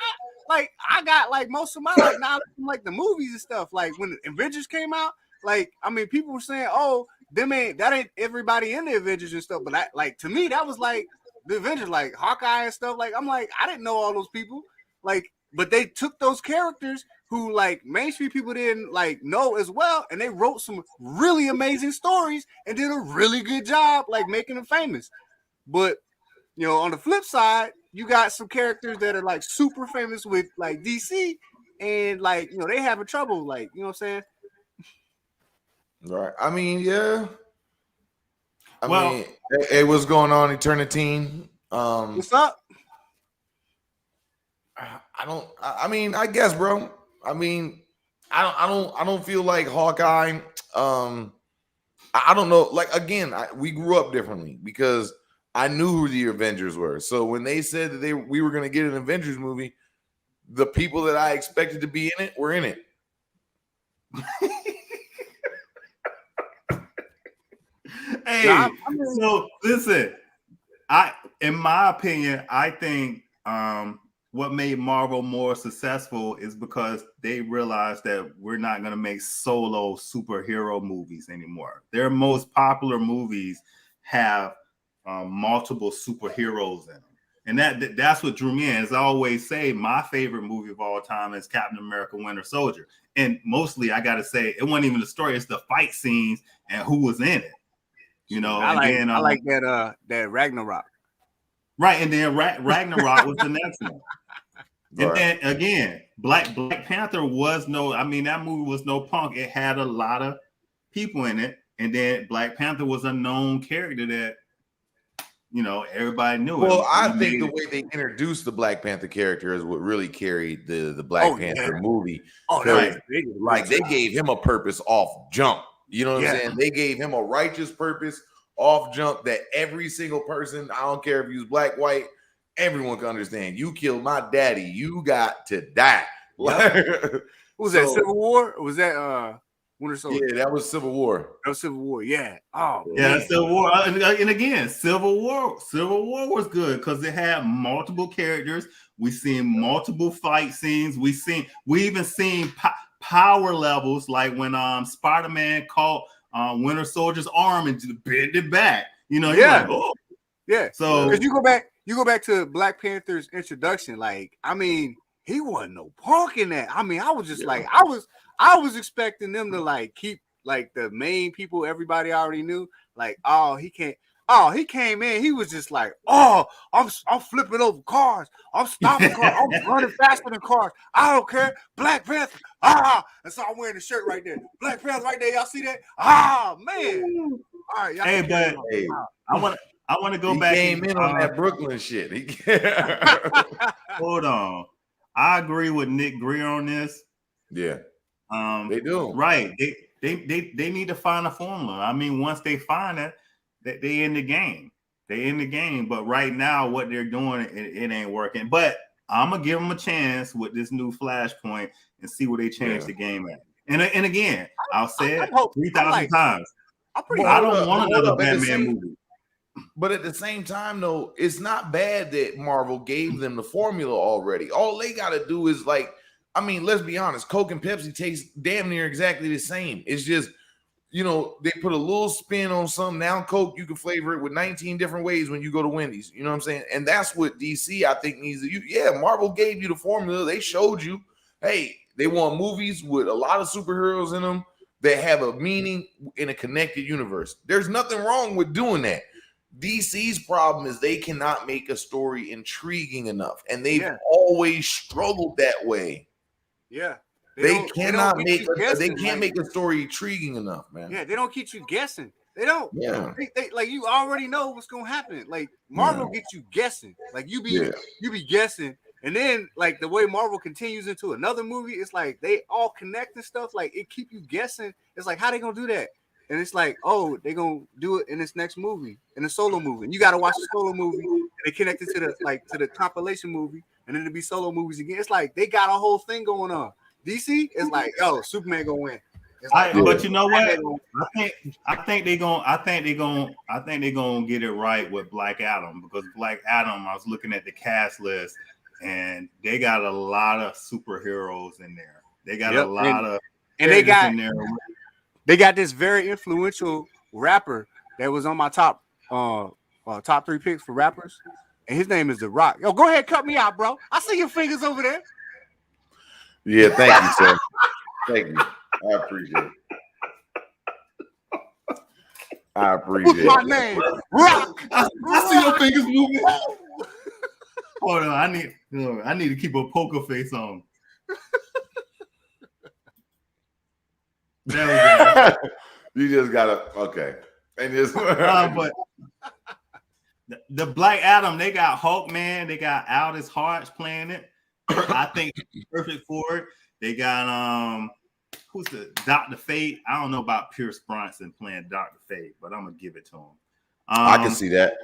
I got like most of my like knowledge from like the movies and stuff. Like when the Avengers came out, like I mean, people were saying, "Oh, that ain't everybody in the Avengers and stuff." But like to me, that was like the Avengers, like Hawkeye and stuff. Like I'm like, I didn't know all those people. Like, but they took those characters who like mainstream people didn't like know as well, and they wrote some really amazing stories and did a really good job like making them famous. But you know, on the flip side, you got some characters that are like super famous with like DC, and like you know they having trouble, like you know what I'm saying? Right. I mean, yeah. I mean, hey, what's going on, Eternity? What's up? I mean, I guess, bro. I mean, I don't feel like Hawkeye. I don't know. Like again, we grew up differently because I knew who the Avengers were. So when they said that we were going to get an Avengers movie, the people that I expected to be in it were in it. Hey, so listen, in my opinion, I think what made Marvel more successful is because they realized that we're not going to make solo superhero movies anymore. Their most popular movies have multiple superheroes in them. And that's what drew me in. As I always say, my favorite movie of all time is Captain America Winter Soldier. And mostly, I got to say, it wasn't even the story. It's the fight scenes and who was in it. You know, I like that Ragnarok. Right, and then Ragnarok was the next one. And then again, Black Panther was that movie was no punk. It had a lot of people in it. And then Black Panther was a known character that, you know, everybody knew. Well, I think the way they introduced the Black Panther character is what really carried the Black Panther movie. Oh, right. Like they gave him a purpose off jump. You know what I'm saying? They gave him a righteous purpose off jump that every single person, I don't care if you was black, white, everyone can understand. You killed my daddy. You got to die. Was that Civil War? Or was that Winter Soldier? Yeah, that was Civil War. That was Civil War. Yeah. Oh, yeah, Civil War. And again, Civil War was good because it had multiple characters. We seen multiple fight scenes. We even seen power levels, like when Spider-Man caught Winter Soldier's arm and just bent it back. You know, yeah. Like, oh. Yeah. So if you go back to Black Panther's introduction, like, I mean, he wasn't no punk in that. I mean, I was just like, I was expecting them to like keep like the main people everybody already knew. Like, he came in, he was just like, I'm flipping over cars, I'm stopping cars, I'm running faster than cars. I don't care. Black Panther, and so I'm wearing the shirt right there. Black Panther right there. Y'all see that? Man. All right, y'all I want to go back. He came in on that Brooklyn shit. Hold on. I agree with Nick Greer on this. Yeah. They do. Right. They need to find a formula. I mean, once they find it, they in the game. They in the game. But right now, what they're doing, it ain't working. But I'm gonna give them a chance with this new Flashpoint and see where they change the game at. And again, I'll say it 3,000 times. I don't want another Batman movie. But at the same time, though, it's not bad that Marvel gave them the formula already. All they got to do is, like, I mean, let's be honest, Coke and Pepsi taste damn near exactly the same. It's just, you know, they put a little spin on something. Now Coke, you can flavor it with 19 different ways when you go to Wendy's. You know what I'm saying? And that's what DC, I think, needs to. Yeah, Marvel gave you the formula. They showed you, hey, they want movies with a lot of superheroes in them that have a meaning in a connected universe. There's nothing wrong with doing that. DC's problem is they cannot make a story intriguing enough, and they've always struggled that way. Yeah, they can't make a story intriguing enough, man. Yeah, they don't keep you guessing. They don't. Yeah, they like you already know what's gonna happen. Like Marvel gets you guessing. Like you be guessing, and then like the way Marvel continues into another movie, it's like they all connect and stuff. Like it keep you guessing. It's like how they gonna do that? and it's like, oh, they're gonna do it in this next movie, in a solo movie. And you gotta watch the solo movie, and they connect it to the compilation movie, and then it'll be solo movies again. It's like they got a whole thing going on. DC is like, yo, Superman gonna win. Like, but you know what? I think they're gonna get it right with Black Adam, because Black Adam, I was looking at the cast list and they got a lot of superheroes in there. They got a lot of they got in there. They got this very influential rapper that was on my top 3 picks for rappers, and his name is The Rock. Yo, go ahead, cut me out, bro. I see your fingers over there. Yeah, thank you, sir. Thank you. I appreciate it. I appreciate my name, Rock. I see your fingers moving. Hold on, I need to keep a poker face on. There we go. You just gotta and just but the Black Adam, they got Hawkman, they got Aldous Hodge playing it. I think he's perfect for it. They got who's the Dr. Fate? I don't know about Pierce Bronson playing Dr. Fate, but I'm gonna give it to him. I can see that.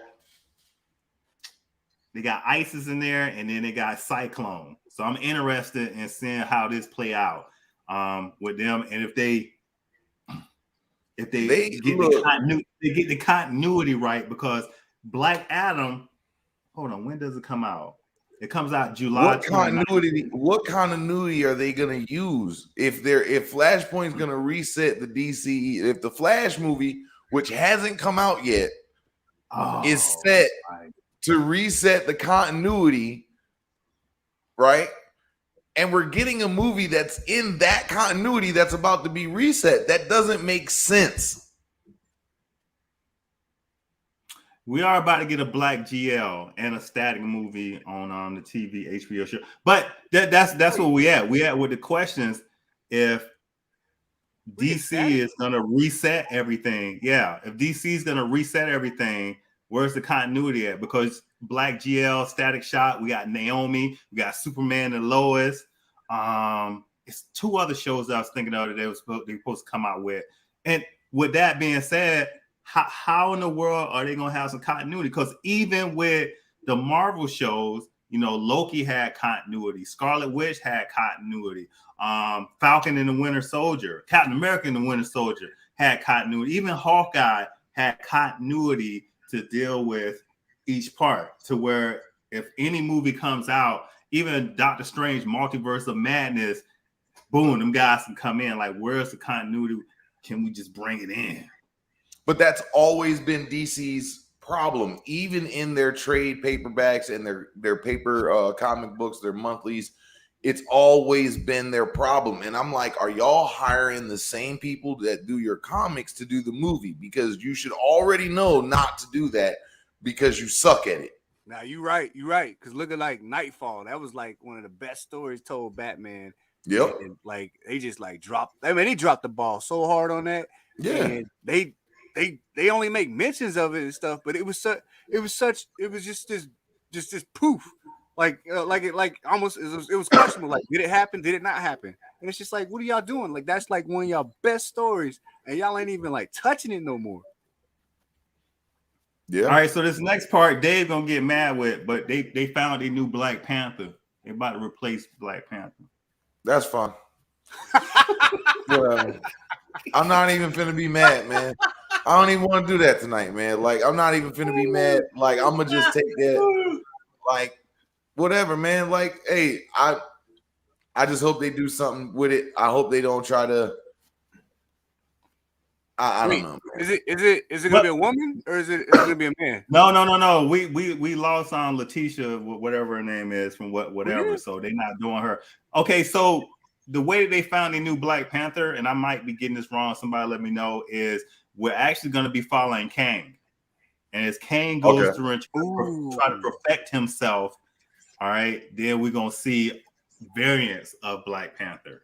They got ISIS in there, and then they got Cyclone. So I'm interested in seeing how this play out with them, and if they get the continuity right, because Black Adam. Hold on, when does it come out? It comes out July. What continuity are they gonna use if Flashpoint's gonna reset the DC? If the Flash movie, which hasn't come out yet, is set to reset the continuity, right? And we're getting a movie that's in that continuity that's about to be reset. That doesn't make sense. We are about to get a Black GL and a Static movie on the TV HBO show. But that's where we at. We at with the questions. If DC is gonna reset everything, if DC is gonna reset everything, where's the continuity at? Because Black GL, Static Shock, we got Naomi, we got Superman and Lois. It's 2 other shows that I was thinking of that they were supposed to come out with. And with that being said, how in the world are they gonna have some continuity? Because even with the Marvel shows, Loki had continuity, Scarlet Witch had continuity, Falcon and the Winter Soldier, Captain America and the Winter Soldier had continuity, even Hawkeye had continuity to deal with each part, to where if any movie comes out, even Doctor Strange Multiverse of Madness, boom, them guys can come in. Like, where's the continuity? Can we just bring it in? But that's always been DC's problem, even in their trade paperbacks and their paper comic books, their monthlies. It's always been their problem. And I'm like, are y'all hiring the same people that do your comics to do the movie? Because you should already know not to do that because you suck at it. Now, you're right. Because look at like Nightfall. That was like one of the best stories told Batman. Yep. And like they just like dropped. I mean, they dropped the ball so hard on that. Yeah. And they only make mentions of it and stuff, but it was just this poof. It was questionable. Like, did it happen? Did it not happen? And it's just like, what are y'all doing? Like, that's like one of y'all best stories, and y'all ain't even like touching it no more. Yeah. All right. So this next part, Dave gonna get mad with, but they found a new Black Panther. They about to replace Black Panther. That's fine. Well, I'm not even finna be mad, man. I don't even want to do that tonight, man. Like, I'm not even finna be mad. Like, I'm gonna just take that. Like, whatever, man. Like, hey, I just hope they do something with it. I hope they don't try to. I don't know. Man. Is it gonna be a woman or is it gonna be a man? No. We lost on Letitia, whatever her name is, from whatever. Yeah. So they're not doing her. Okay, so the way they found a new Black Panther, and I might be getting this wrong, somebody let me know, is we're actually going to be following Kang. And as Kang goes through and try to perfect himself, all right, then we're going to see variants of Black Panther.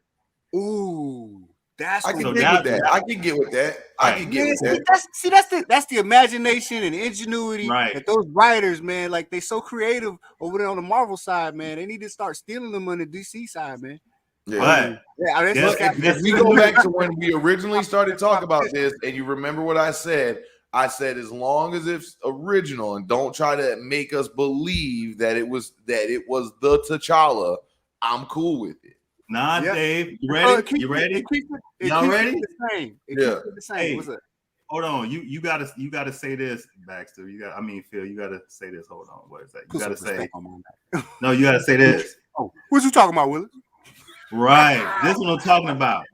Ooh, I can get with that. I can get with that. That's the imagination and ingenuity that those writers, man, like they so creative over there on the Marvel side, man. They need to start stealing them on the DC side, man. Yeah. But if we go back to when we originally started talking about this, and you remember what I said as long as it's original and don't try to make us believe that it was the T'Challa, I'm cool with it. Nah, Dave, you ready? You ready? Y'all ready? It keeps it the same. Hey, what's up? Hold on, you gotta say this, Baxter. Phil, you gotta say this. Hold on, what is that? You gotta say. No, you gotta say this. Oh, what you talking about, Willis? Right, this is what I'm talking about.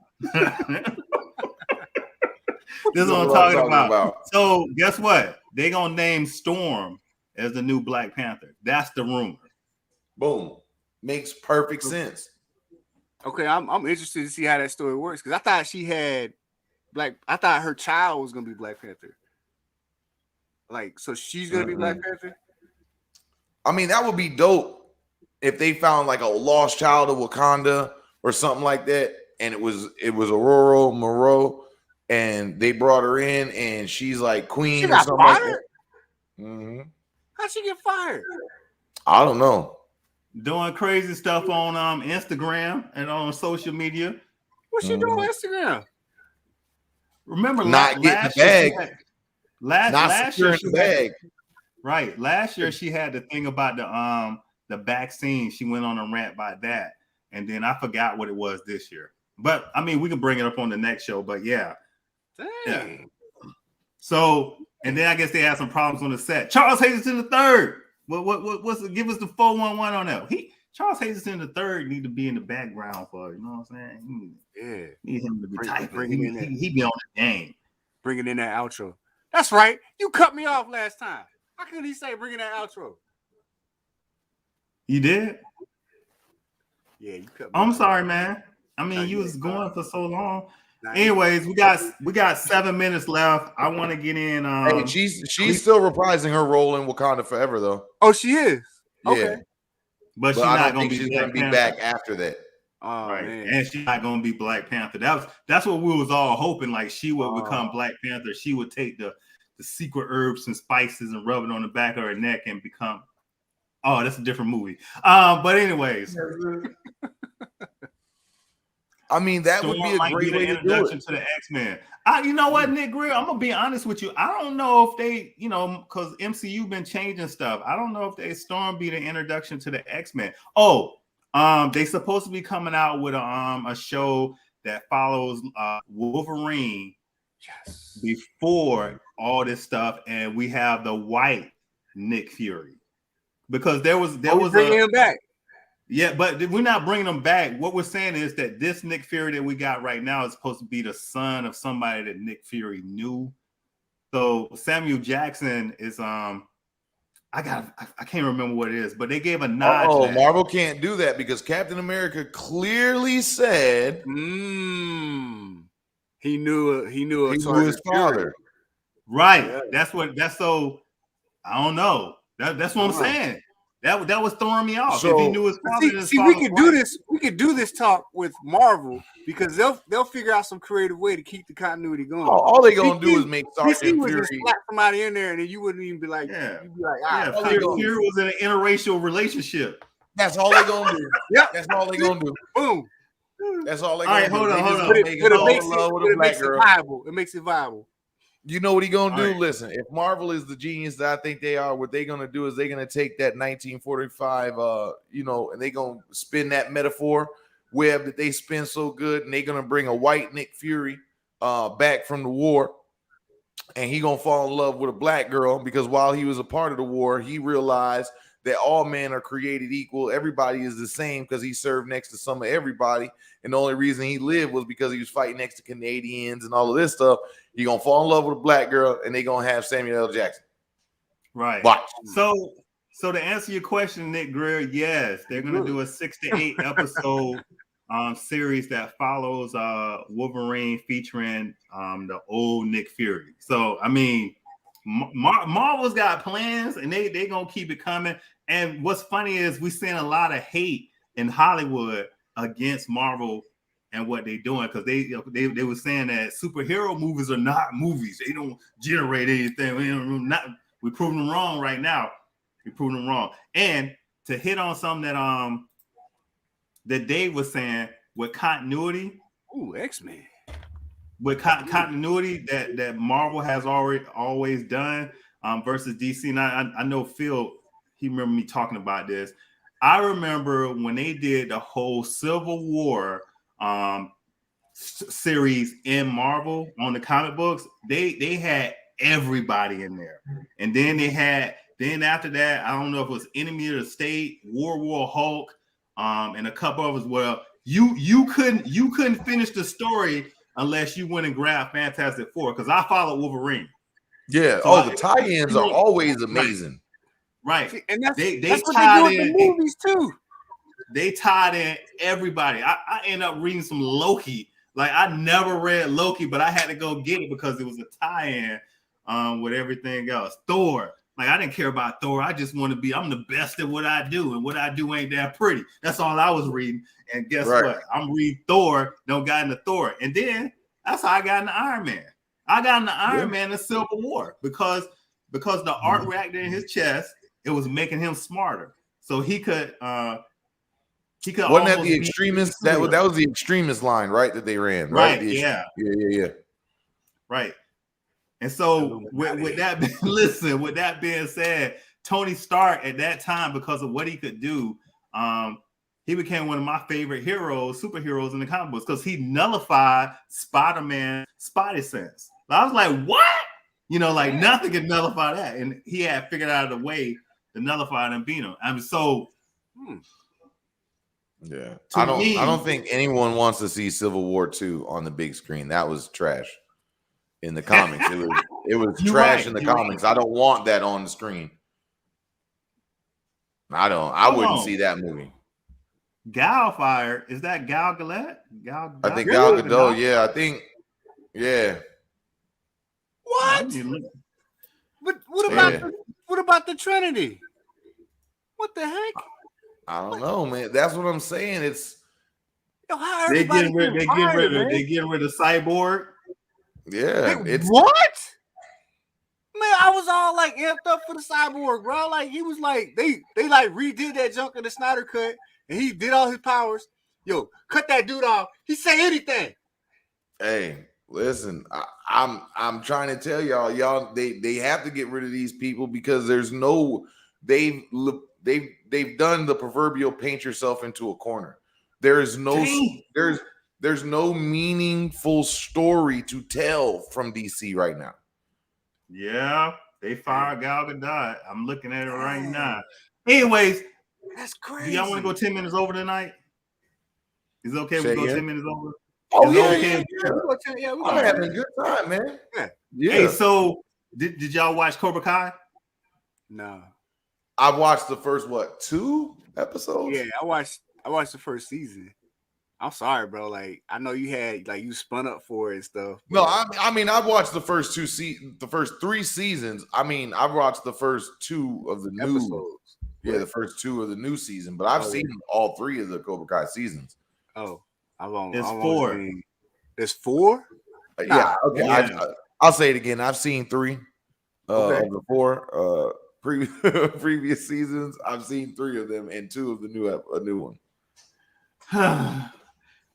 This is what I'm talking about. So guess what? They gonna name Storm as the new Black Panther. That's the rumor. Boom, makes perfect sense. Okay, I'm interested to see how that story works because I thought she had I thought her child was gonna be Black Panther. Like, so she's gonna be Black Panther. I mean, that would be dope if they found like a lost child of Wakanda or something like that, and it was Aurora Moreau, and they brought her in, and she's like queen or something like that. How'd she get fired? I don't know. Doing crazy stuff on Instagram and on social media. What's she doing on Instagram? Remember, not getting the bag. Last year she the bag. Right. Last year she had the thing about the vaccine. She went on a rant about that, and then I forgot what it was this year. But I mean, we can bring it up on the next show. But yeah. Dang. Yeah. So, and then I guess they had some problems on the set. Charles Hazleton III. What's give us the 411 on that? Charles Hazleton III need to be in the background for, you know what I'm saying? Need him to be tight. He be on the game. Bringing in that outro. That's right. You cut me off last time. How can he say bringing that outro? You did? Yeah, you cut me I'm off. Sorry, man. I mean, you was going for so long. Anyways, we got 7 minutes left. I want to get in. Hey, she's still reprising her role in Wakanda Forever, though. Oh, she is. Okay, yeah. But she's I not don't gonna think be she's gonna be back after that. Oh, right, man. and she's not gonna be Black Panther. That's what we was all hoping. Like she would become Black Panther. She would take the secret herbs and spices and rub it on the back of her neck and become. Oh, that's a different movie. But anyways. I mean, that would be a great way to do it. To the X-Men. You know what, Nick Greer? I'm gonna be honest with you. I don't know if they, because MCU been changing stuff. I don't know if they Storm be the introduction to the X-Men. They supposed to be coming out with a show that follows Wolverine before all this stuff, and we have the white Nick Fury because there was bringing him back. Yeah, but we're not bringing them back. What we're saying is that this Nick Fury that we got right now is supposed to be the son of somebody that Nick Fury knew. So Samuel Jackson is I can't remember what it is, but they gave a nod. Oh, to that. Marvel can't do that because Captain America clearly said he knew his father. Right. Yeah. That's so. I don't know. That's what I'm saying. That was throwing me off. So, if he knew his father, we could do this. We could do this talk with Marvel because they'll figure out some creative way to keep the continuity going. All they gonna do is make Sergeant Fury just slap somebody in there, and then you wouldn't even be like, you'd be like, Fury was in an interracial relationship. That's all they gonna do. Yep, that's all they gonna do. Boom. That's all they gonna do. Hold on. It makes it viable. You know what he gonna do? Right. Listen, if Marvel is the genius that I think they are, what they gonna do is they're gonna take that 1945, and they gonna spin that metaphor web that they spin so good, and they gonna bring a white Nick Fury back from the war, and he gonna fall in love with a black girl because while he was a part of the war, he realized that all men are created equal. Everybody is the same because he served next to some of everybody. And the only reason he lived was because he was fighting next to Canadians and all of this stuff. He going to fall in love with a black girl and they going to have Samuel L. Jackson. Right. Watch. So to answer your question, Nick Greer, yes, they're going to do a 6 to 8 episode series that follows Wolverine featuring the old Nick Fury. So, I mean, Marvel's got plans and they gonna keep it coming. And what's funny is we're seeing a lot of hate in Hollywood against Marvel and what they're doing because they were saying that superhero movies are not movies. They don't generate anything. We're proving them wrong right now. We're proving them wrong. And to hit on something that Dave was saying with continuity. Ooh, X-Men. With continuity that Marvel has always done versus DC. And I know Phil, he remember me talking about this. I remember when they did the whole Civil War series in Marvel on the comic books, they had everybody in there. And then after that, I don't know if it was Enemy of the State, War Hulk, and a couple of us. Well, you couldn't finish the story unless you went and grabbed Fantastic Four, because I followed Wolverine. Yeah. So the tie-ins are always amazing. Right. See, and that's what tied they do in the movies too. They tied in everybody. I ended up reading some Loki. Like, I never read Loki, but I had to go get it because it was a tie-in with everything else. Thor. Like, I didn't care about Thor. I just want to be, I'm the best at what I do, and what I do ain't that pretty. That's all I was reading. And guess what? I'm reading Thor, don't got into Thor. And then that's how I got into Iron Man. I got into Iron Man in Civil War because the art reacted in his chest, it was making him smarter. So he could wasn't that the extremist? That was the extremist line, right? That they ran, right? Yeah. Right. And so with that being said, Tony Stark at that time, because of what he could do, he became one of my favorite superheroes in the comic books, because he nullified Spider-Man Spidey sense. I was like, what? Like nothing could nullify that. And he had figured out a way to nullify it and beat him. I mean, so yeah. I don't think anyone wants to see Civil War 2 on the big screen. That was trash. In the comics, it was trash in the comics. Right. I don't want that on the screen. I wouldn't see that movie. Galfire, is that Gal Gadot? I think Gal Gadot. Yeah, I think. Yeah. What? But what about the Trinity? What the heck? I don't know, man. That's what I'm saying. It's they getting rid of Cyborg. Yeah, it's what? Man, I was all like amped up for the Cyborg, bro. Like, he was like, they like redid that junk in the Snyder cut, and he did all his powers. Yo, cut that dude off. He say anything. Hey, listen, I'm trying to tell y'all, they have to get rid of these people, because they've done the proverbial paint yourself into a corner. There's no meaningful story to tell from DC right now. Yeah, they fired Gal Gadot. I'm looking at it right now. Anyways, that's crazy. Do y'all want to go 10 minutes over tonight? Is it okay we go 10 minutes over? Oh, yeah. I'm having a good time, man. Yeah. Hey, so did y'all watch Cobra Kai? No. I watched the first 2 episodes? Yeah, I watched the first season. I'm sorry, bro. Like, I know you had you spun up for it and stuff. No, I mean, I watched the first 3 seasons. I mean, I've watched the first 2 of the new episodes. Yeah, the first 2 of the new season, but I've seen all 3 of the Cobra Kai seasons. Oh, it's 4. There's 4? Yeah, okay. Yeah. I'll say it again. I've seen 3 of the 4 previous seasons. I've seen 3 of them, and 2 of the new one.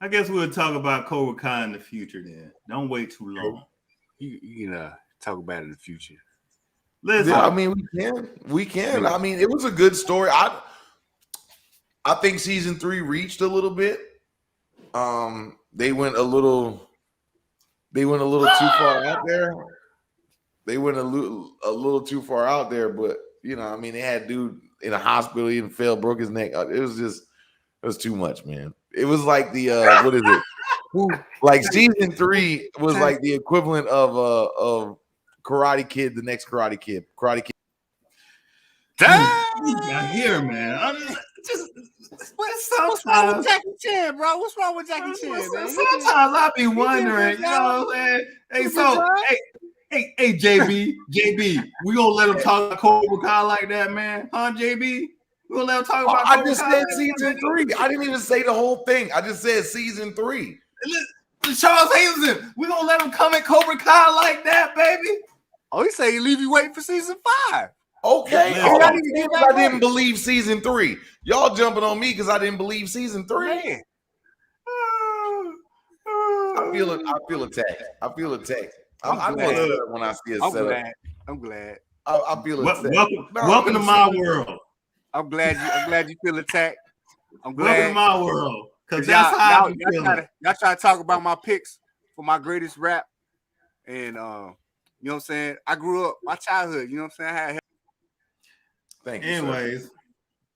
I guess we'll talk about Cobra Kai in the future then. Don't wait too long. You talk about it in the future. Listen, I mean, we can. I mean, it was a good story. I think season 3 reached a little bit. They went a little too far out there. They went a little too far out there, but I mean, they had dude in a hospital, he even fell, broke his neck. It was too much, man. It was like the what is it? Like season 3 was like the equivalent of Karate Kid, the next Karate Kid. Damn, here, man. What's wrong with Jackie Chan, bro? What's wrong with Jackie Chan, man? Sometimes I be wondering, you know what I'm saying? Hey, hey, JB, we gonna let him talk about Cobra Kai like that, man? Huh, JB? We gonna let him talk about? I just said season 3. I didn't even say the whole thing. I just said season 3. Charles Hazleton, we gonna let him come at Cobra Kai like that, baby? Oh, he say he leave you waiting for season 5. Okay, I didn't believe season 3. Y'all jumping on me because I didn't believe season 3. feel attacked. I feel attacked. I'm glad when I see a setup. I'm glad. I feel attacked. Welcome to my world. I'm glad you feel attacked. I'm glad. Welcome to my world. Because that's how y'all try to talk about my picks for my greatest rap. And you know what I'm saying? I grew up my childhood, you know what I'm saying? I had Thank you. Anyways, sir.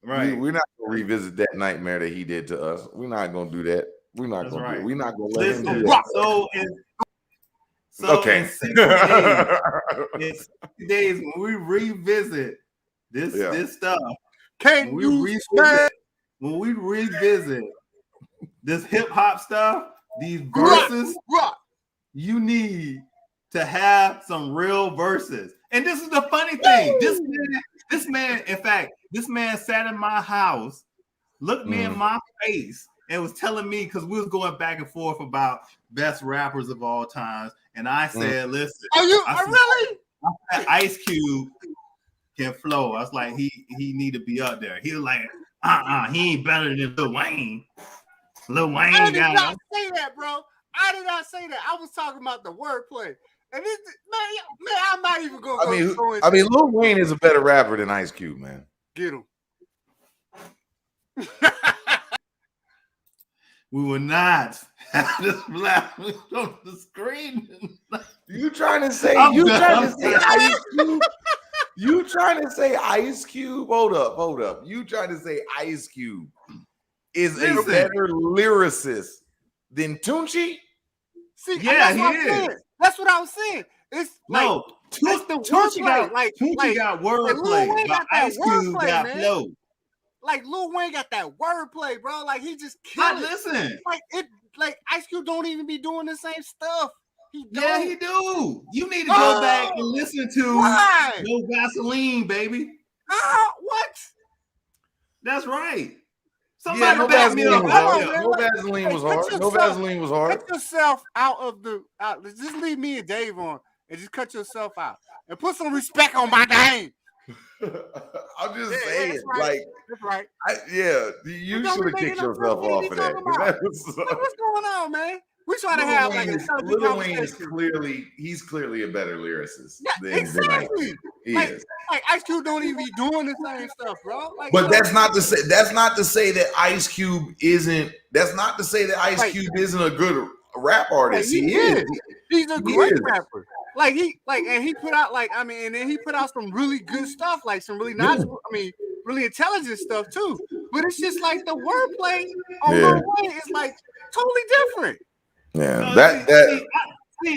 Right. We're not gonna revisit that nightmare that he did to us. We're not gonna do that. We're not gonna do it. We're not gonna let him do that. So in 60 days when we revisit this stuff, when we revisit this hip hop stuff, these verses, you need to have some real verses. And this is the funny thing. This man, in fact, this man sat in my house, looked me in my face, and was telling me, because we was going back and forth about best rappers of all times, and I said, "Listen, really? I said, Ice Cube can flow." I was like, he need to be up there. He was like, he ain't better than Lil Wayne. Lil Wayne I did not say that, bro. I did not say that. I was talking about the wordplay. And this, man, I'm not even going to go into it. Lil Wayne is a better rapper than Ice Cube, man. Get him. We will not have this laugh on the screen. You trying to say Ice Cube? You trying to say Ice Cube? Hold up. You trying to say Ice Cube is a better lyricist than Tunchi? See, yeah, he is. That's what I was saying. It's like Tunchi got wordplay, but Ice Cube got flow. Like Lil Wayne got that wordplay, bro. Like he just killed it. Listen, like Ice Cube don't even be doing the same stuff. He do. You need to go back and listen to No Vaseline, baby. What? That's right. Somebody back me up. No Vaseline was hard. No Vaseline was hard. Cut yourself out of the. Just leave me and Dave on, and just cut yourself out, and put some respect on my name. I'm just saying, right. That's right. You should have kicked yourself off of that. What's going on, man? We trying to have like a Lil Wayne is clearly a better lyricist. Exactly. He is. Like Ice Cube don't even be doing the same stuff, bro. Like, but that's not to say that Ice Cube isn't. That's not to say that Ice Cube isn't a good rap artist. He is. He's a great rapper. And he put out and then he put out some really good stuff, like some really nice, really intelligent stuff too. But it's just like the wordplay on Lil Wayne is like totally different. Yeah,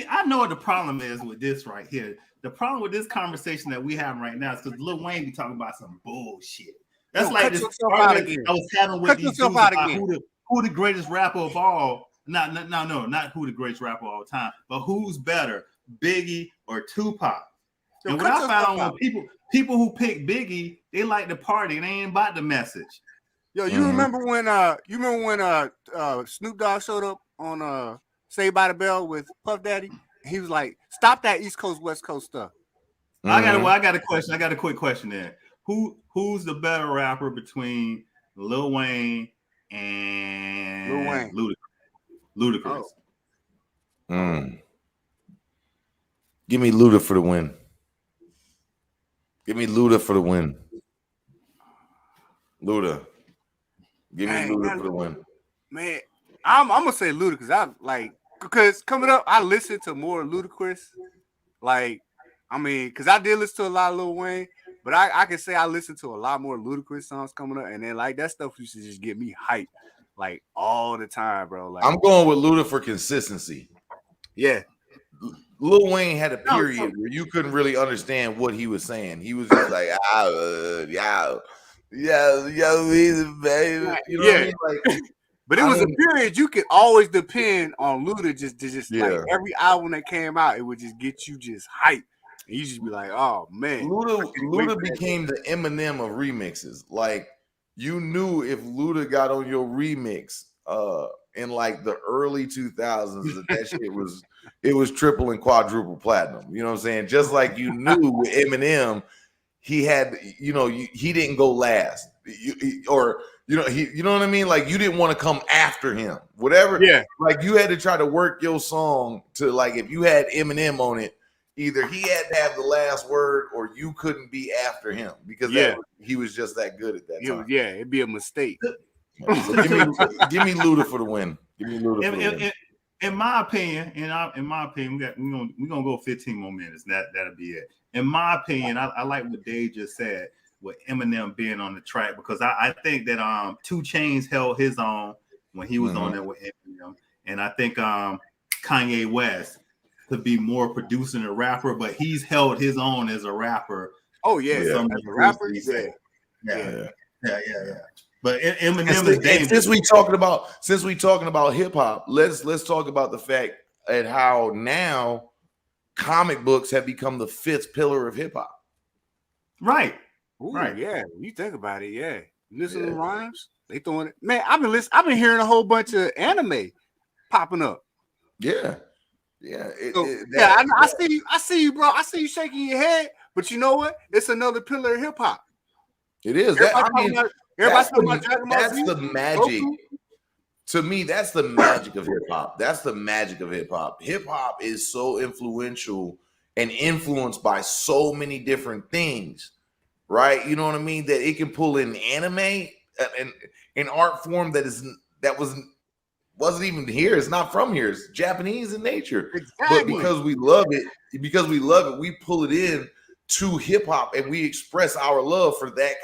I know what the problem is with this right here. The problem with this conversation that we have right now is because Lil Wayne be talking about some bullshit. That's like this argument I was having with these dudes about who the greatest rapper of all. Not who the greatest rapper of all time, but who's better, Biggie or Tupac? And what I found when people who pick Biggie, they like the party and they ain't about the message. Yo, you remember when Snoop Dogg showed up on Saved by the Bell with Puff Daddy? He was like, "Stop that East Coast West Coast stuff." I got a question. I got a quick question there. Who's the better rapper between Lil Wayne and Ludacris? Give me Luda for the win. Give me Luda for the win. Luda. Give me Luda for the win. Man, I'm gonna say Luda because coming up, I listened to more Ludacris. Because I did listen to a lot of Lil Wayne, but I can say I listened to a lot more Ludacris songs coming up, and then that stuff used to just get me hyped all the time, bro. I'm going with Luda for consistency. Yeah. Lil Wayne had a period where you couldn't really understand what he was saying. He was just like, yo, baby. You know what I mean? But it was a period you could always depend on Luda just every album that came out, it would just get you just hyped. And you just be like, oh man. Luda became the Eminem of remixes. Like you knew if Luda got on your remix in the early 2000s that shit was triple and quadruple platinum. You know what I'm saying? Just like you knew with Eminem, he had, you know, he didn't go last, or you know, you know what I mean? Like you didn't want to come after him, whatever. Yeah. Like you had to try to work your song to, like, if you had Eminem on it, either he had to have the last word or you couldn't be after him because he was just that good at that time. Yeah, it'd be a mistake. So give me Luda for the win. Give me Luda for the win. In my opinion, we're gonna go 15 more minutes. That'll be it. In my opinion, I like what Dave just said with Eminem being on the track, because I think that 2 Chainz held his own when he was on there with Eminem, and I think Kanye West could be more producing a rapper, but he's held his own as a rapper. Oh yeah, as a rapper, yeah. But Eminem is dangerous. Since we talking about hip hop, let's talk about the fact and how now comic books have become the 5th pillar of hip hop. Right. Ooh, right. Yeah. You think about it. Yeah. Listen to the rhymes. They throwing it. Man, I've been hearing a whole bunch of anime popping up. Yeah. Yeah. I see you, bro. I see you shaking your head. But you know what? It's another pillar of hip hop. It is. That's the magic. Goku? To me, that's the magic of hip hop. That's the magic of hip hop. Hip hop is so influential and influenced by so many different things, right? You know what I mean? That it can pull in anime and an art form that wasn't even here. It's not from here. It's Japanese in nature. Exactly. But because we love it, we pull it in to hip hop and we express our love for that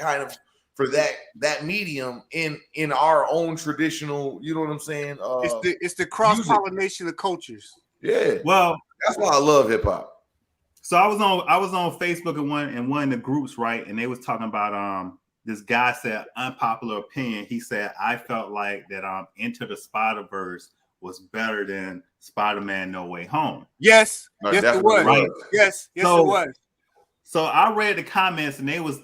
medium in our own traditional, you know what I'm saying? It's the cross-pollination of cultures. Yeah. Well, that's why I love hip hop. So I was on Facebook in one of the groups, right? And they was talking about this guy said unpopular opinion. He said I felt like that Into the Spider-Verse was better than Spider-Man No Way Home. Yes, it was. Right. Yes, it was. So I read the comments and they was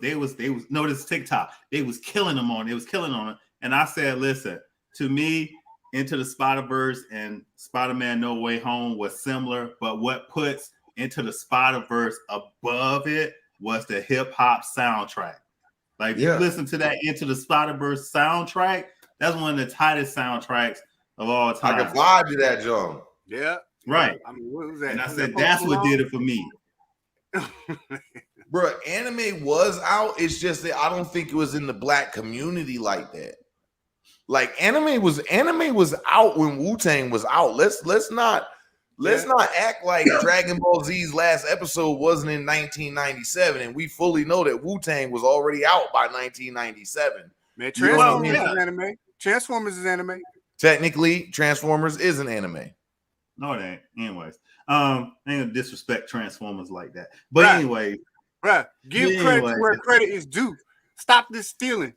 no, this TikTok. They was killing them on it. And I said, listen, to me, Into the Spider-Verse and Spider-Man No Way Home was similar, but what puts Into the Spider-Verse above it was the hip hop soundtrack. Like if you listen to that Into the Spider-Verse soundtrack, that's one of the tightest soundtracks of all time. I can vibe to that, John. Yeah. Right. I mean, what was that? And I said that's what did it for me. Bro, anime was out. It's just that I don't think it was in the black community like that. Like anime was out when Wu-Tang was out. Let's not act like Dragon Ball Z's last episode wasn't in 1997, and we fully know that Wu-Tang was already out by 1997. Man, Transformers is anime. Transformers is anime. Technically, Transformers is an anime. No, it ain't. Anyways. I ain't gonna disrespect Transformers like that. But anyway, give credit where credit is due. Stop this stealing.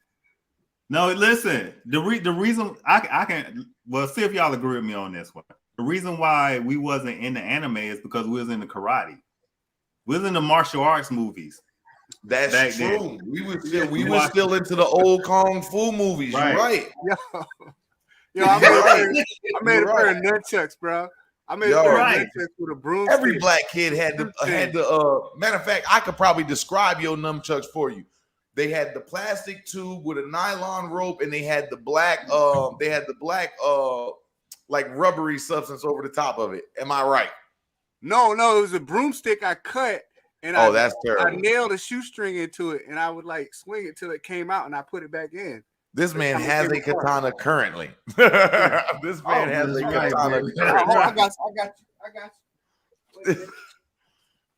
No, listen. The reason I can see if y'all agree with me on this one. The reason why we wasn't in the anime is because we was in the karate. We was in the martial arts movies. That's true. We were still into the old kung fu movies. Right. You're right. Yo, I made a pair of nunchucks, bro. I made a pair of nunchucks with a broom. Every black kid had the matter of fact, I could probably describe your nunchucks for you. They had the plastic tube with a nylon rope, and they had the black like rubbery substance over the top of it. Am I right? No, it was a broomstick I cut, and that's terrible. I nailed a shoestring into it, and I would like swing it till it came out, and I put it back in. This man has a katana currently. This man has a katana currently. I got you.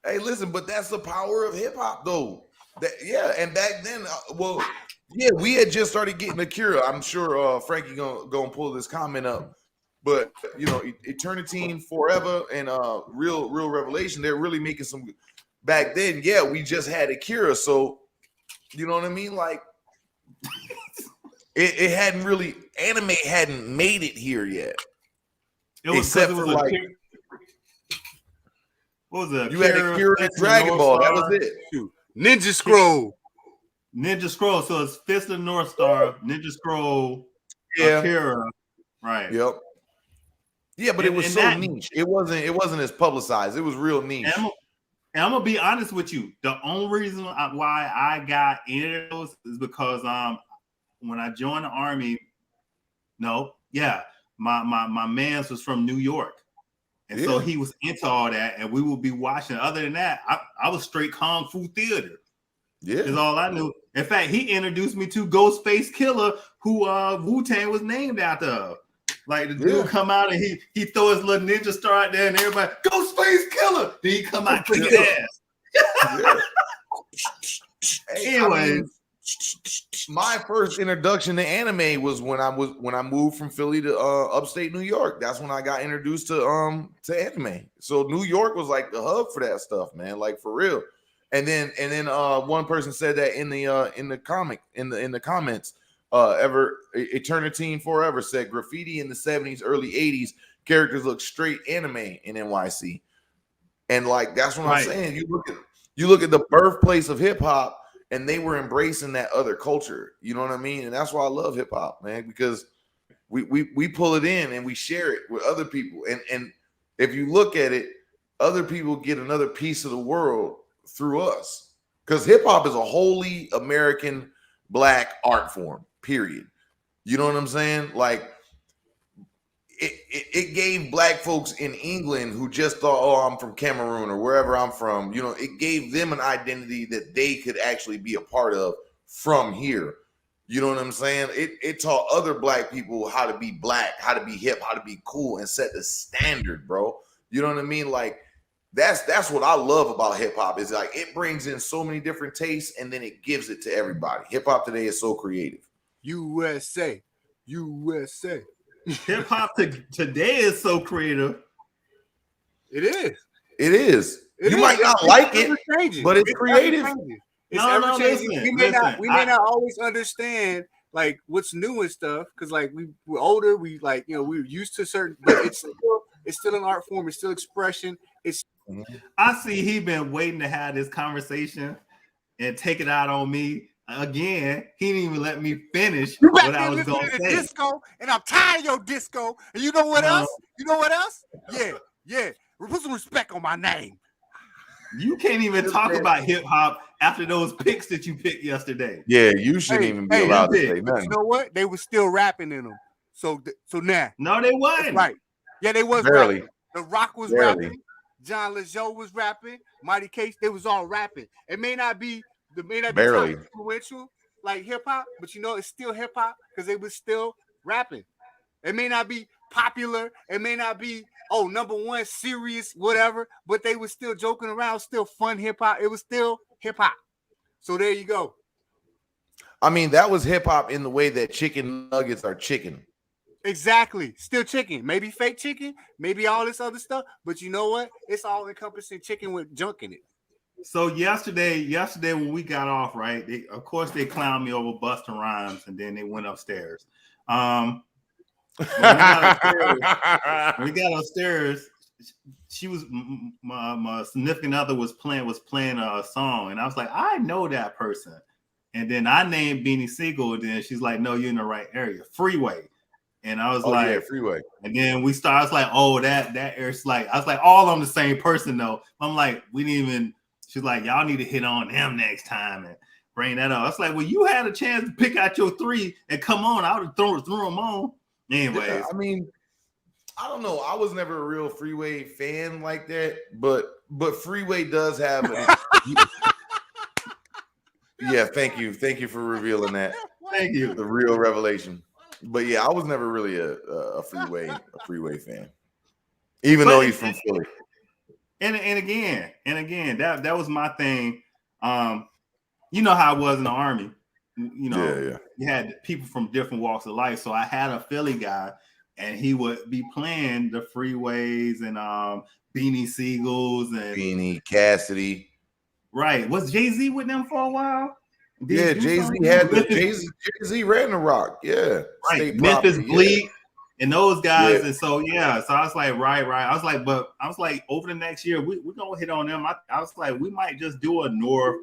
Hey, listen, but that's the power of hip hop, though. And back then, we had just started getting Akira. I'm sure Frankie gonna pull this comment up, but you know, Eternity, Forever, and Real Revelation, they're really making some. Back then, we just had Akira, so you know what I mean, like. It hadn't really, anime hadn't made it here yet. Except for like, what was it? You had Akira and Dragon Ball. That was it. Ninja Scroll. So it's Fist of the North Star, Ninja Scroll, Akira. Right. Yep. Yeah, but it was so niche. It wasn't as publicized. It was real niche. And I'm gonna be honest with you. The only reason why I got any of those is because when I joined the army, my man's was from New York. And so he was into all that, and we would be watching. Other than that, I was straight Kung Fu theater. Yeah, is all I knew. In fact, he introduced me to Ghostface Killer, who Wu-Tang was named after. Like the dude come out and he throw his little ninja star out there, and everybody Ghostface Killer. Then he come out kick his ass. Anyway, my first introduction to anime was when I moved from Philly to upstate New York. That's when I got introduced to anime. So New York was like the hub for that stuff, man. Like for real. And then one person said that in the comments, Eternity Forever said graffiti in the 70s, early 80s, characters look straight anime in NYC. And like that's what I'm saying. You look at the birthplace of hip hop, and they were embracing that other culture. You know what I mean? And that's why I love hip hop, man, because we pull it in and we share it with other people. And if you look at it, other people get another piece of the world through us, because hip hop is a wholly American Black art form, period. You know what I'm saying? Like it gave Black folks in England who just thought, oh, I'm from Cameroon or wherever I'm from, you know, it gave them an identity that they could actually be a part of from here. You know what I'm saying? It taught other Black people how to be Black, how to be hip, how to be cool, and set the standard, bro. You know what I mean? Like that's what I love about hip hop, is like it brings in so many different tastes and then it gives it to everybody. Hip hop today is so creative. USA. Hip hop today is so creative. It is. You might not like it, but it's creative. It's ever changing. We may not always understand like what's new and stuff, because like we're older. We like, you know, we're used to certain, but it's still an art form. It's still expression. I see he been waiting to have this conversation and take it out on me. Again, he didn't even let me finish what I was going to say. Disco, and I'm tired of your disco. And you know what else? You know what else? Yeah. Put some respect on my name. You can't even talk about hip hop after those picks that you picked yesterday. Yeah, you shouldn't even be allowed to say nothing. You know what? They were still rapping in them. So now. No, they wasn't. Right. Yeah, they was barely. Rapping. The Rock was rapping. John LeJoux was rapping. Mighty Case, they was all rapping. It may not be barely influential like hip hop, but you know it's still hip hop because they was still rapping. It may not be popular, it may not be number one serious whatever, but they was still joking around, still fun hip hop. It was still hip hop. So there you go. I mean, that was hip hop in the way that chicken nuggets are chicken. Exactly. Still chicken. Maybe fake chicken, maybe all this other stuff, but you know what? It's all encompassing chicken with junk in it. So yesterday when we got off, right? Of course they clowned me over Busta Rhymes, and then they went upstairs. When we got upstairs, she was my significant other was playing a song, and I was like, I know that person. And then I named Beanie Siegel, and then she's like, no, you're in the right area. Freeway. And I was Freeway. And then we started, I was like, oh, that air's like, I was like, all on the same person though. I'm like, we didn't even. She's like, y'all need to hit on them next time and bring that up. I was like, well, you had a chance to pick out your three and come on. I would have thrown them on. Anyways. Yeah, I mean, I don't know. I was never a real Freeway fan like that, but Freeway does have yeah, thank you. Thank you for revealing that. Thank you. The real revelation. But yeah, I was never really a Freeway fan. Even though he's from Philly. And again, that was my thing. You know how I was in the Army. You know, you had people from different walks of life. So I had a Philly guy, and he would be playing the Freeways and Beanie Siegels and Beanie Cassidy. Right. Was Jay-Z with them for a while? Yeah, Jay-Z ran the Rock. Yeah. Right. Memphis Bleak. And those guys, and so I was like, right. I was like, over the next year, we're gonna hit on them. I was like, we might just do a north,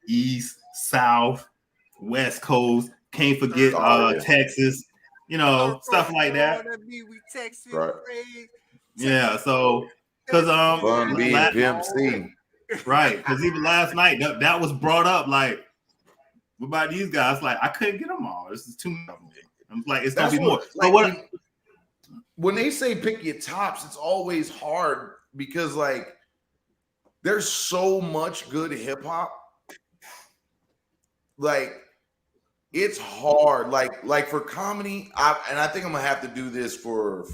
east, south, west coast. Can't forget Texas, you know, stuff like that. Right. Yeah, so because Bun B, Pimp C. Right, because even last night that was brought up. Like, what about these guys? Like, I couldn't get them all. This is too many of them. I'm like, it's gonna be more. Like, but when they say pick your tops, it's always hard because like there's so much good hip hop. Like, it's hard. Like for comedy, I think I'm gonna have to do this for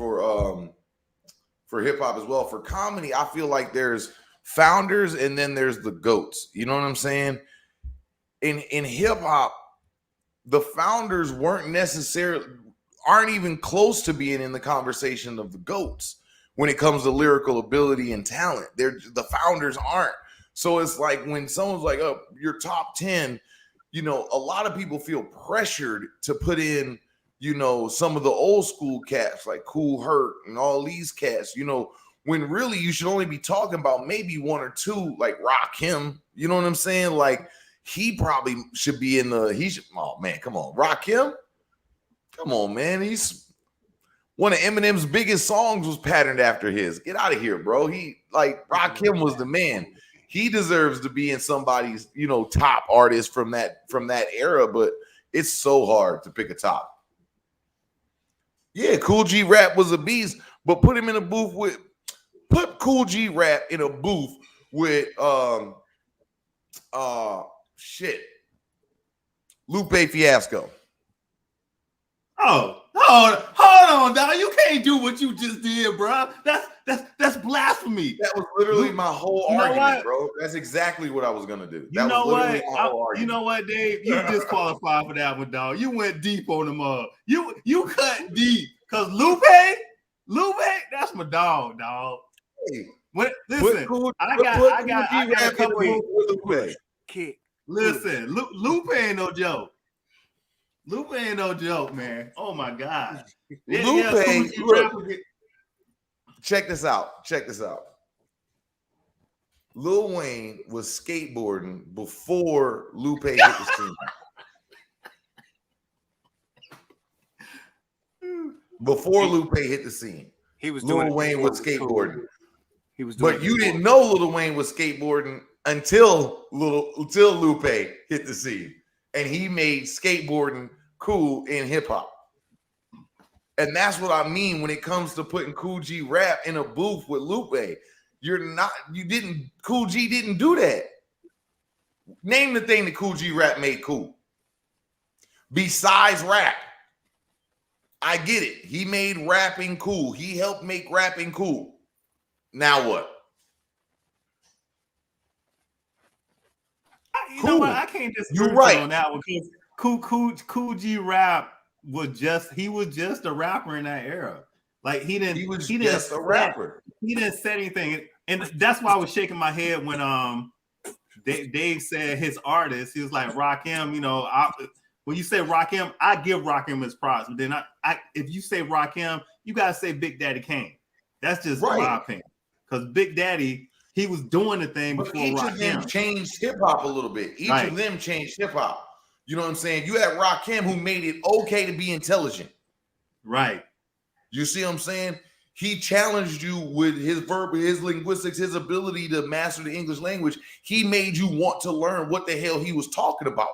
hip hop as well. For comedy, I feel like there's founders and then there's the GOATs. You know what I'm saying? In hip hop, the founders aren't even close to being in the conversation of the GOATs when it comes to lyrical ability and talent. The founders aren't. So it's like when someone's like, "Oh, your top 10," you know, a lot of people feel pressured to put in, you know, some of the old school cats like Kool Herc and all these cats, you know, when really you should only be talking about maybe one or two, like Rakim. You know what I'm saying? Like, he probably should be in oh man, come on. Rakim? Come on, man. He's one of Eminem's biggest songs was patterned after his. Get out of here, bro. Rakim was the man. He deserves to be in somebody's, you know, top artist from that era, but it's so hard to pick a top. Yeah, Cool G Rap was a beast, but put Cool G Rap in a booth with Lupe Fiasco. Oh, hold on, dog. You can't do what you just did, bro. That's blasphemy. That was literally my whole argument, bro. That's exactly what I was gonna do. You know what, Dave? You disqualified for that one, dog. You went deep on them up. You cut deep because Lupe, that's my dog. Hey, listen, I got a couple. Kick. Listen, Lupe ain't no joke. Lupe ain't no joke, man. Oh my God. Check this out. Lil Wayne was skateboarding before Lupe hit the scene. Before Lupe hit the scene, Lil Wayne was skateboarding. But you didn't know Lil Wayne was skateboarding until Lupe hit the scene, and he made skateboarding cool in hip hop. And that's what I mean when it comes to putting Cool G Rap in a booth with Lupe. Cool G didn't do that. Name the thing that Cool G Rap made cool. Besides rap. I get it. He made rapping cool. He helped make rapping cool. Now what? You know what? I can't disagree on that one because Cool G Rap was just a rapper in that era. Like he didn't just a rapper. He didn't say anything, and that's why I was shaking my head when Dave said his artist. He was like Rakim. You know, when you say Rakim, I give Rakim his props. But then if you say Rakim, you gotta say Big Daddy Kane. That's just my opinion. Because Big Daddy, he was doing the thing before Rakim. Each of them changed hip hop a little bit. Each of them changed hip hop. You know what I'm saying? You had Rakim who made it okay to be intelligent. Right. You see what I'm saying? He challenged you with his verb, his linguistics, his ability to master the English language. He made you want to learn what the hell he was talking about.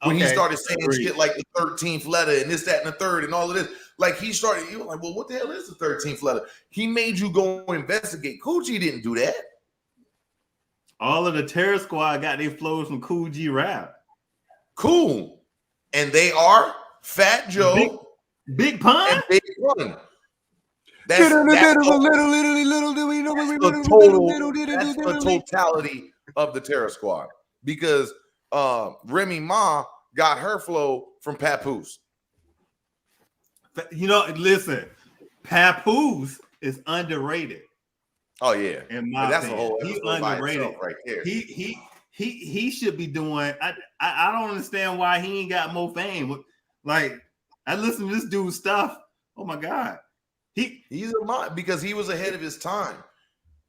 When he started saying shit like the 13th letter and this, that, and the third and all of this. Like you were like, well, what the hell is the 13th letter? He made you go investigate. Cool G didn't do that. All of the Terror Squad got their flows from Cool G Rap. Cool. And they are Fat Joe, Big Pun, and Big Pun. That's the totality of the Terror Squad. Because Remy Ma got her flow from Papoose. You know, listen, Papoose is underrated. Oh yeah, in my that's opinion. a whole He's underrated right there. He should be doing. I don't understand why he ain't got more fame. Like I listen to this dude's stuff. Oh my God, he's a mod because he was ahead of his time.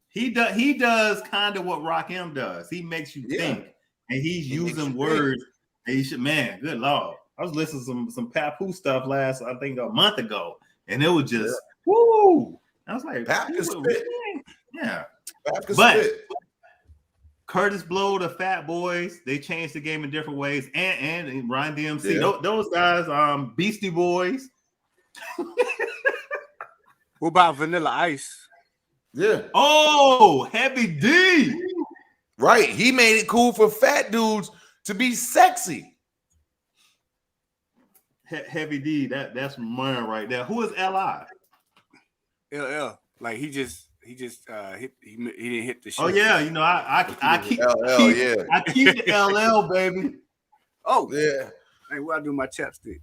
He does kind of what Rakim does. He makes you think, and he's using words. And he should, man, good Lord. I was listening to some Papoose stuff I think a month ago, and it was just woo. I was like, Pap can spit. Yeah. Pap can spit. Curtis Blow, the Fat Boys, they changed the game in different ways. And Ryan DMC, those guys, Beastie Boys. What about Vanilla Ice? Yeah. Oh, Heavy D. Right. He made it cool for fat dudes to be sexy. Heavy D, that's mine right there. Who is L.I.? LL. Like he didn't hit the shit. Oh yeah, you know I keep LL, I keep the LL, baby. Oh yeah. Hey, what I do my chapstick?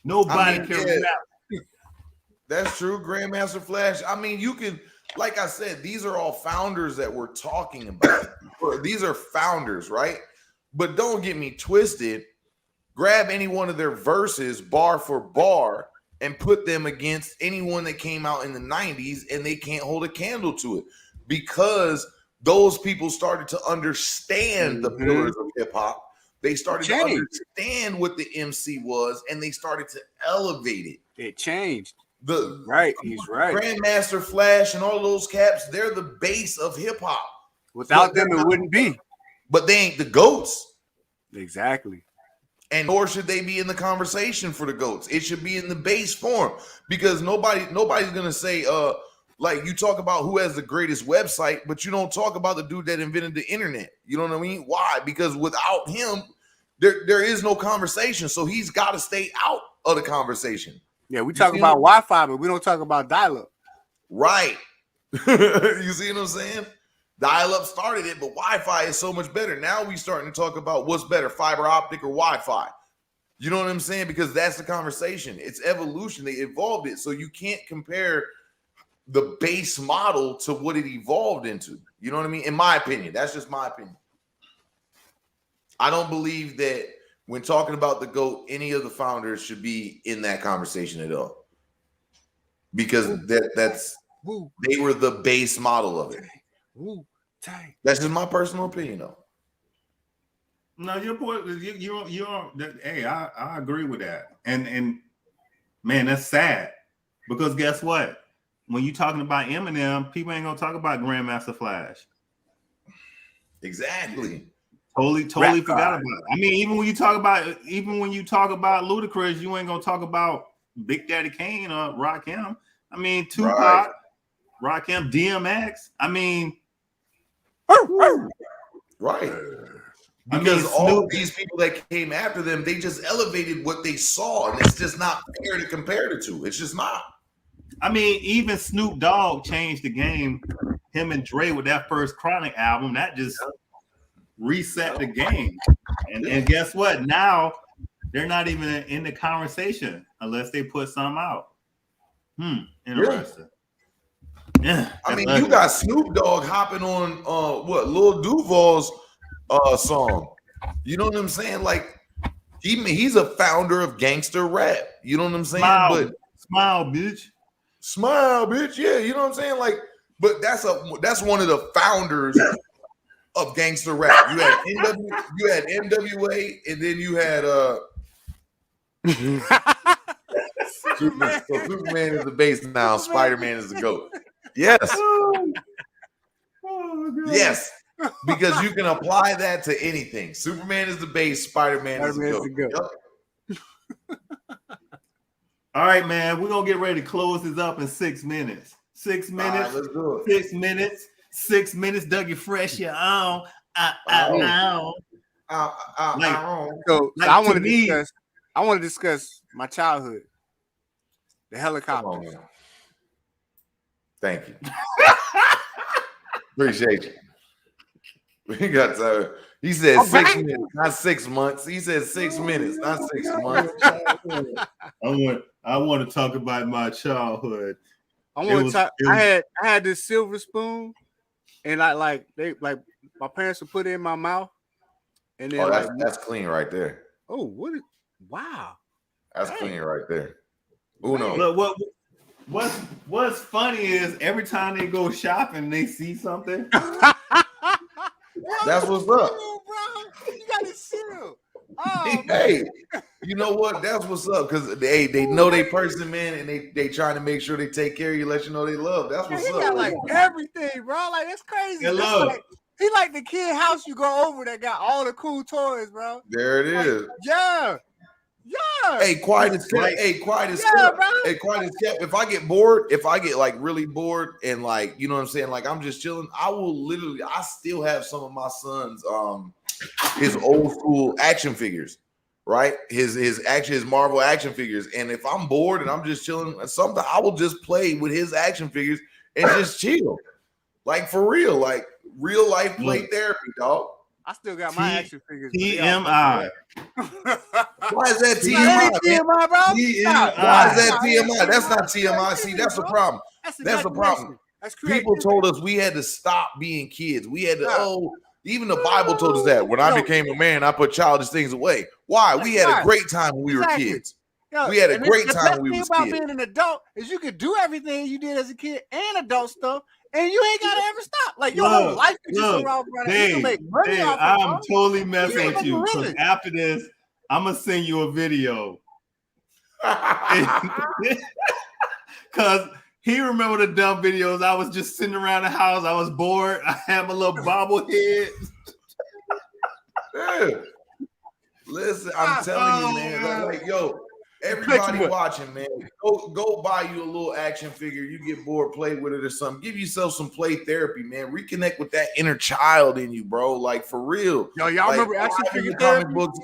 Nobody can rap. That's true. Grandmaster Flash. I mean, you can, like I said, these are all founders that we're talking about. These are founders, right? But don't get me twisted. Grab any one of their verses bar for bar and put them against anyone that came out in the 90s, and they can't hold a candle to it because those people started to understand the pillars of hip hop. They started to understand what the MC was, and they started to elevate it. It changed. He's right. Grandmaster Flash and all those caps, they're the base of hip hop. Without them, it wouldn't be. But they ain't the GOATs. Exactly. And nor should they be in the conversation for the GOATs. It should be in the base form because nobody's gonna say, like you talk about who has the greatest website, but you don't talk about the dude that invented the internet. You know what I mean? Why? Because without him, there is no conversation. So he's got to stay out of the conversation. Yeah, we talk about Wi-Fi, but we don't talk about dial-up. Right. You see what I'm saying? Dial-up started it, but Wi-Fi is so much better. Now we starting to talk about what's better, fiber optic or Wi-Fi. You know what I'm saying? Because that's the conversation. It's evolution. They evolved it. So you can't compare the base model to what it evolved into. You know what I mean? In my opinion, that's just my opinion. I don't believe that when talking about the GOAT, any of the founders should be in that conversation at all. Because they were the base model of it. That's just my personal opinion, though. No, your boy, you're. Hey, I agree with that, and man, that's sad because guess what? When you talking about Eminem, people ain't gonna talk about Grandmaster Flash. Exactly. Totally forgot about it. I mean, even when you talk about Ludacris, you ain't gonna talk about Big Daddy Kane or Rakim. I mean, Tupac, Rakim, DMX. I mean. Right. Because all these people that came after them, they just elevated what they saw, and it's just not fair to compare the two. It's just not. I mean, even Snoop Dogg changed the game. Him and Dre with that first Chronic album, that just reset the game. And guess what? Now they're not even in the conversation unless they put some out. Interesting. Yeah, I mean, you got Snoop Dogg hopping on Lil Duval's song. You know what I'm saying? Like he's a founder of gangster rap. You know what I'm saying? Smile, bitch. Yeah, you know what I'm saying? Like, but that's one of the founders of gangster rap. You had NWA, and then you had Superman. So Superman is the base now. Spider-Man is the GOAT. Yes. Yes. Because you can apply that to anything. Superman is the base. Spider-Man is the GOAT. Yep. All right, man. We're gonna get ready to close this up in 6 minutes. 6 minutes. Right, let's do it. 6 minutes. 6 minutes. Dougie Fresh, you on. So I want to discuss my childhood. The helicopter. Thank you. Appreciate you. We got he said 6 minutes, not 6 months. He said 6 minutes, not 6 months. I want to talk about my childhood. I had this silver spoon, and my parents would put it in my mouth, and then that's clean right there. Oh, wow. That's clean right there. Uno. Look, what's funny is every time they go shopping, they see something. That's what's up. Bro. You got it sealed. Oh, hey, you know what? That's what's up because they know they person, man, and they trying to make sure they take care of you, let you know they love. That's what's up. Got like everything, bro. Like that's crazy. He like the kid house you go over that got all the cool toys, bro. There it is. Yeah. Hey, quiet as kept. Hey, quiet as kept. Hey, quiet as kept. If I get bored, if I get like really bored and like, you know what I'm saying, like I'm just chilling, I will literally. I still have some of my son's his old school action figures, right? His Marvel action figures. And if I'm bored and I'm just chilling, something I will just play with his action figures and just chill, like for real, like real life play therapy, dog. I still got my action figures. TMI. Why is that TMI? TMI, bro. Why is that TMI? That's not TMI. See, that's the problem. That's the problem. People told us we had to stop being kids. We had to, even the Bible told us that. When I became a man, I put childish things away. Why? We had a great time when we were kids. We had a great time when we were kids. The best thing about being an adult is you could do everything you did as a kid and adult stuff, and you ain't gotta ever stop. Like your whole life is just around. Dave, I'm totally messing with you. Because after this, I'm gonna send you a video. Cause he remember the dumb videos. I was just sitting around the house. I was bored. I had my little bobblehead. Listen, I'm telling you, man. Like, yo. Everybody watching, man, go buy you a little action figure. You get bored, play with it or something. Give yourself some play therapy, man. Reconnect with that inner child in you, bro. Like for real. Yo, y'all remember action figure therapy? Comic books?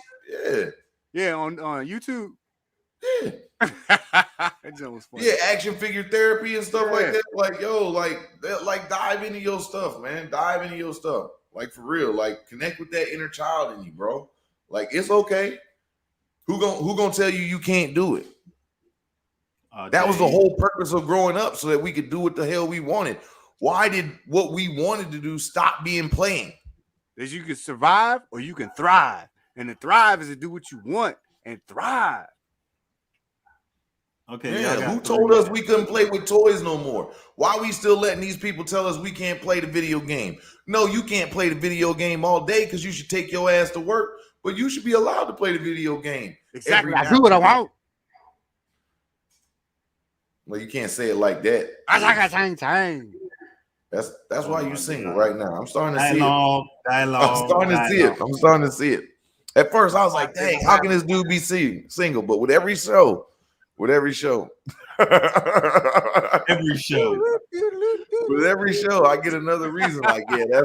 Yeah, on YouTube. Yeah, that joke was funny. Yeah, action figure therapy and stuff like that. Like yo, like dive into your stuff, man. Dive into your stuff. Like for real. Like connect with that inner child in you, bro. Like it's okay. Who gonna tell you can't do it? That was the whole purpose of growing up, so that we could do what the hell we wanted. Why did what we wanted to do stop being playing? That you can survive or you can thrive, and the thrive is to do what you want and thrive. Okay. Yeah. Who told us we couldn't play with toys no more? Why are we still letting these people tell us we can't play the video game? No, you can't play the video game all day because you should take your ass to work. But you should be allowed to play the video game. Exactly. I do what I want. Well, you can't say it like that. That's why you're single right now. I'm starting to see it. I'm starting to see it. At first, I was like, dang, how can this dude be single? But with every show. With every show, I get another reason. Like, yeah,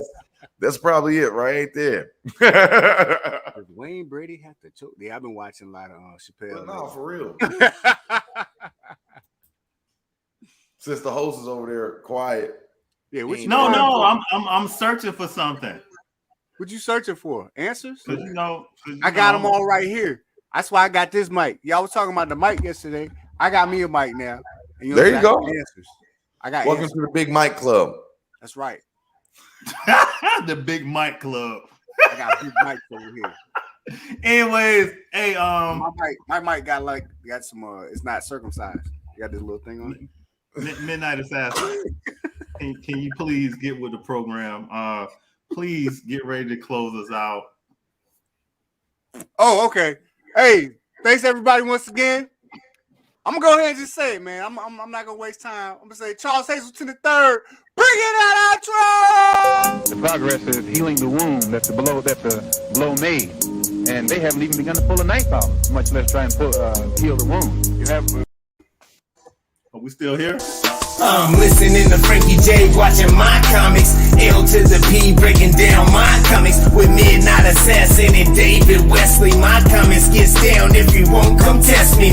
that's probably it right there. Does Wayne Brady have to choke? Yeah, I've been watching a lot of Chappelle. No, for real. Since the host is over there quiet. Yeah, I'm searching for something. What you searching for? Answers? I got them all right here. That's why I got this mic. Y'all was talking about the mic yesterday. I got me a mic now. And there you go. Answers. I got welcome to the Big Mic Club. That's right. The Big Mic Club. I got big mics over here. Anyways, hey, my mic got some it's not circumcised. You got this little thing on it. Midnight Assassin. Can you please get with the program? Please get ready to close us out. Oh, okay. Hey, thanks everybody once again. I'm gonna go ahead and just say it, man. I'm not gonna waste time. I'm gonna say Charles Hazelton III, bring in that outro. The progress is healing the wound that the blow made, and they haven't even begun to pull a knife out, much less try and heal the wound. You have. Are we still here? I'm listening to Frankie J, watching my comics. L to the P, breaking down my comics with Midnight Assassin and David Wesley. My comics gets down if you won't come test me.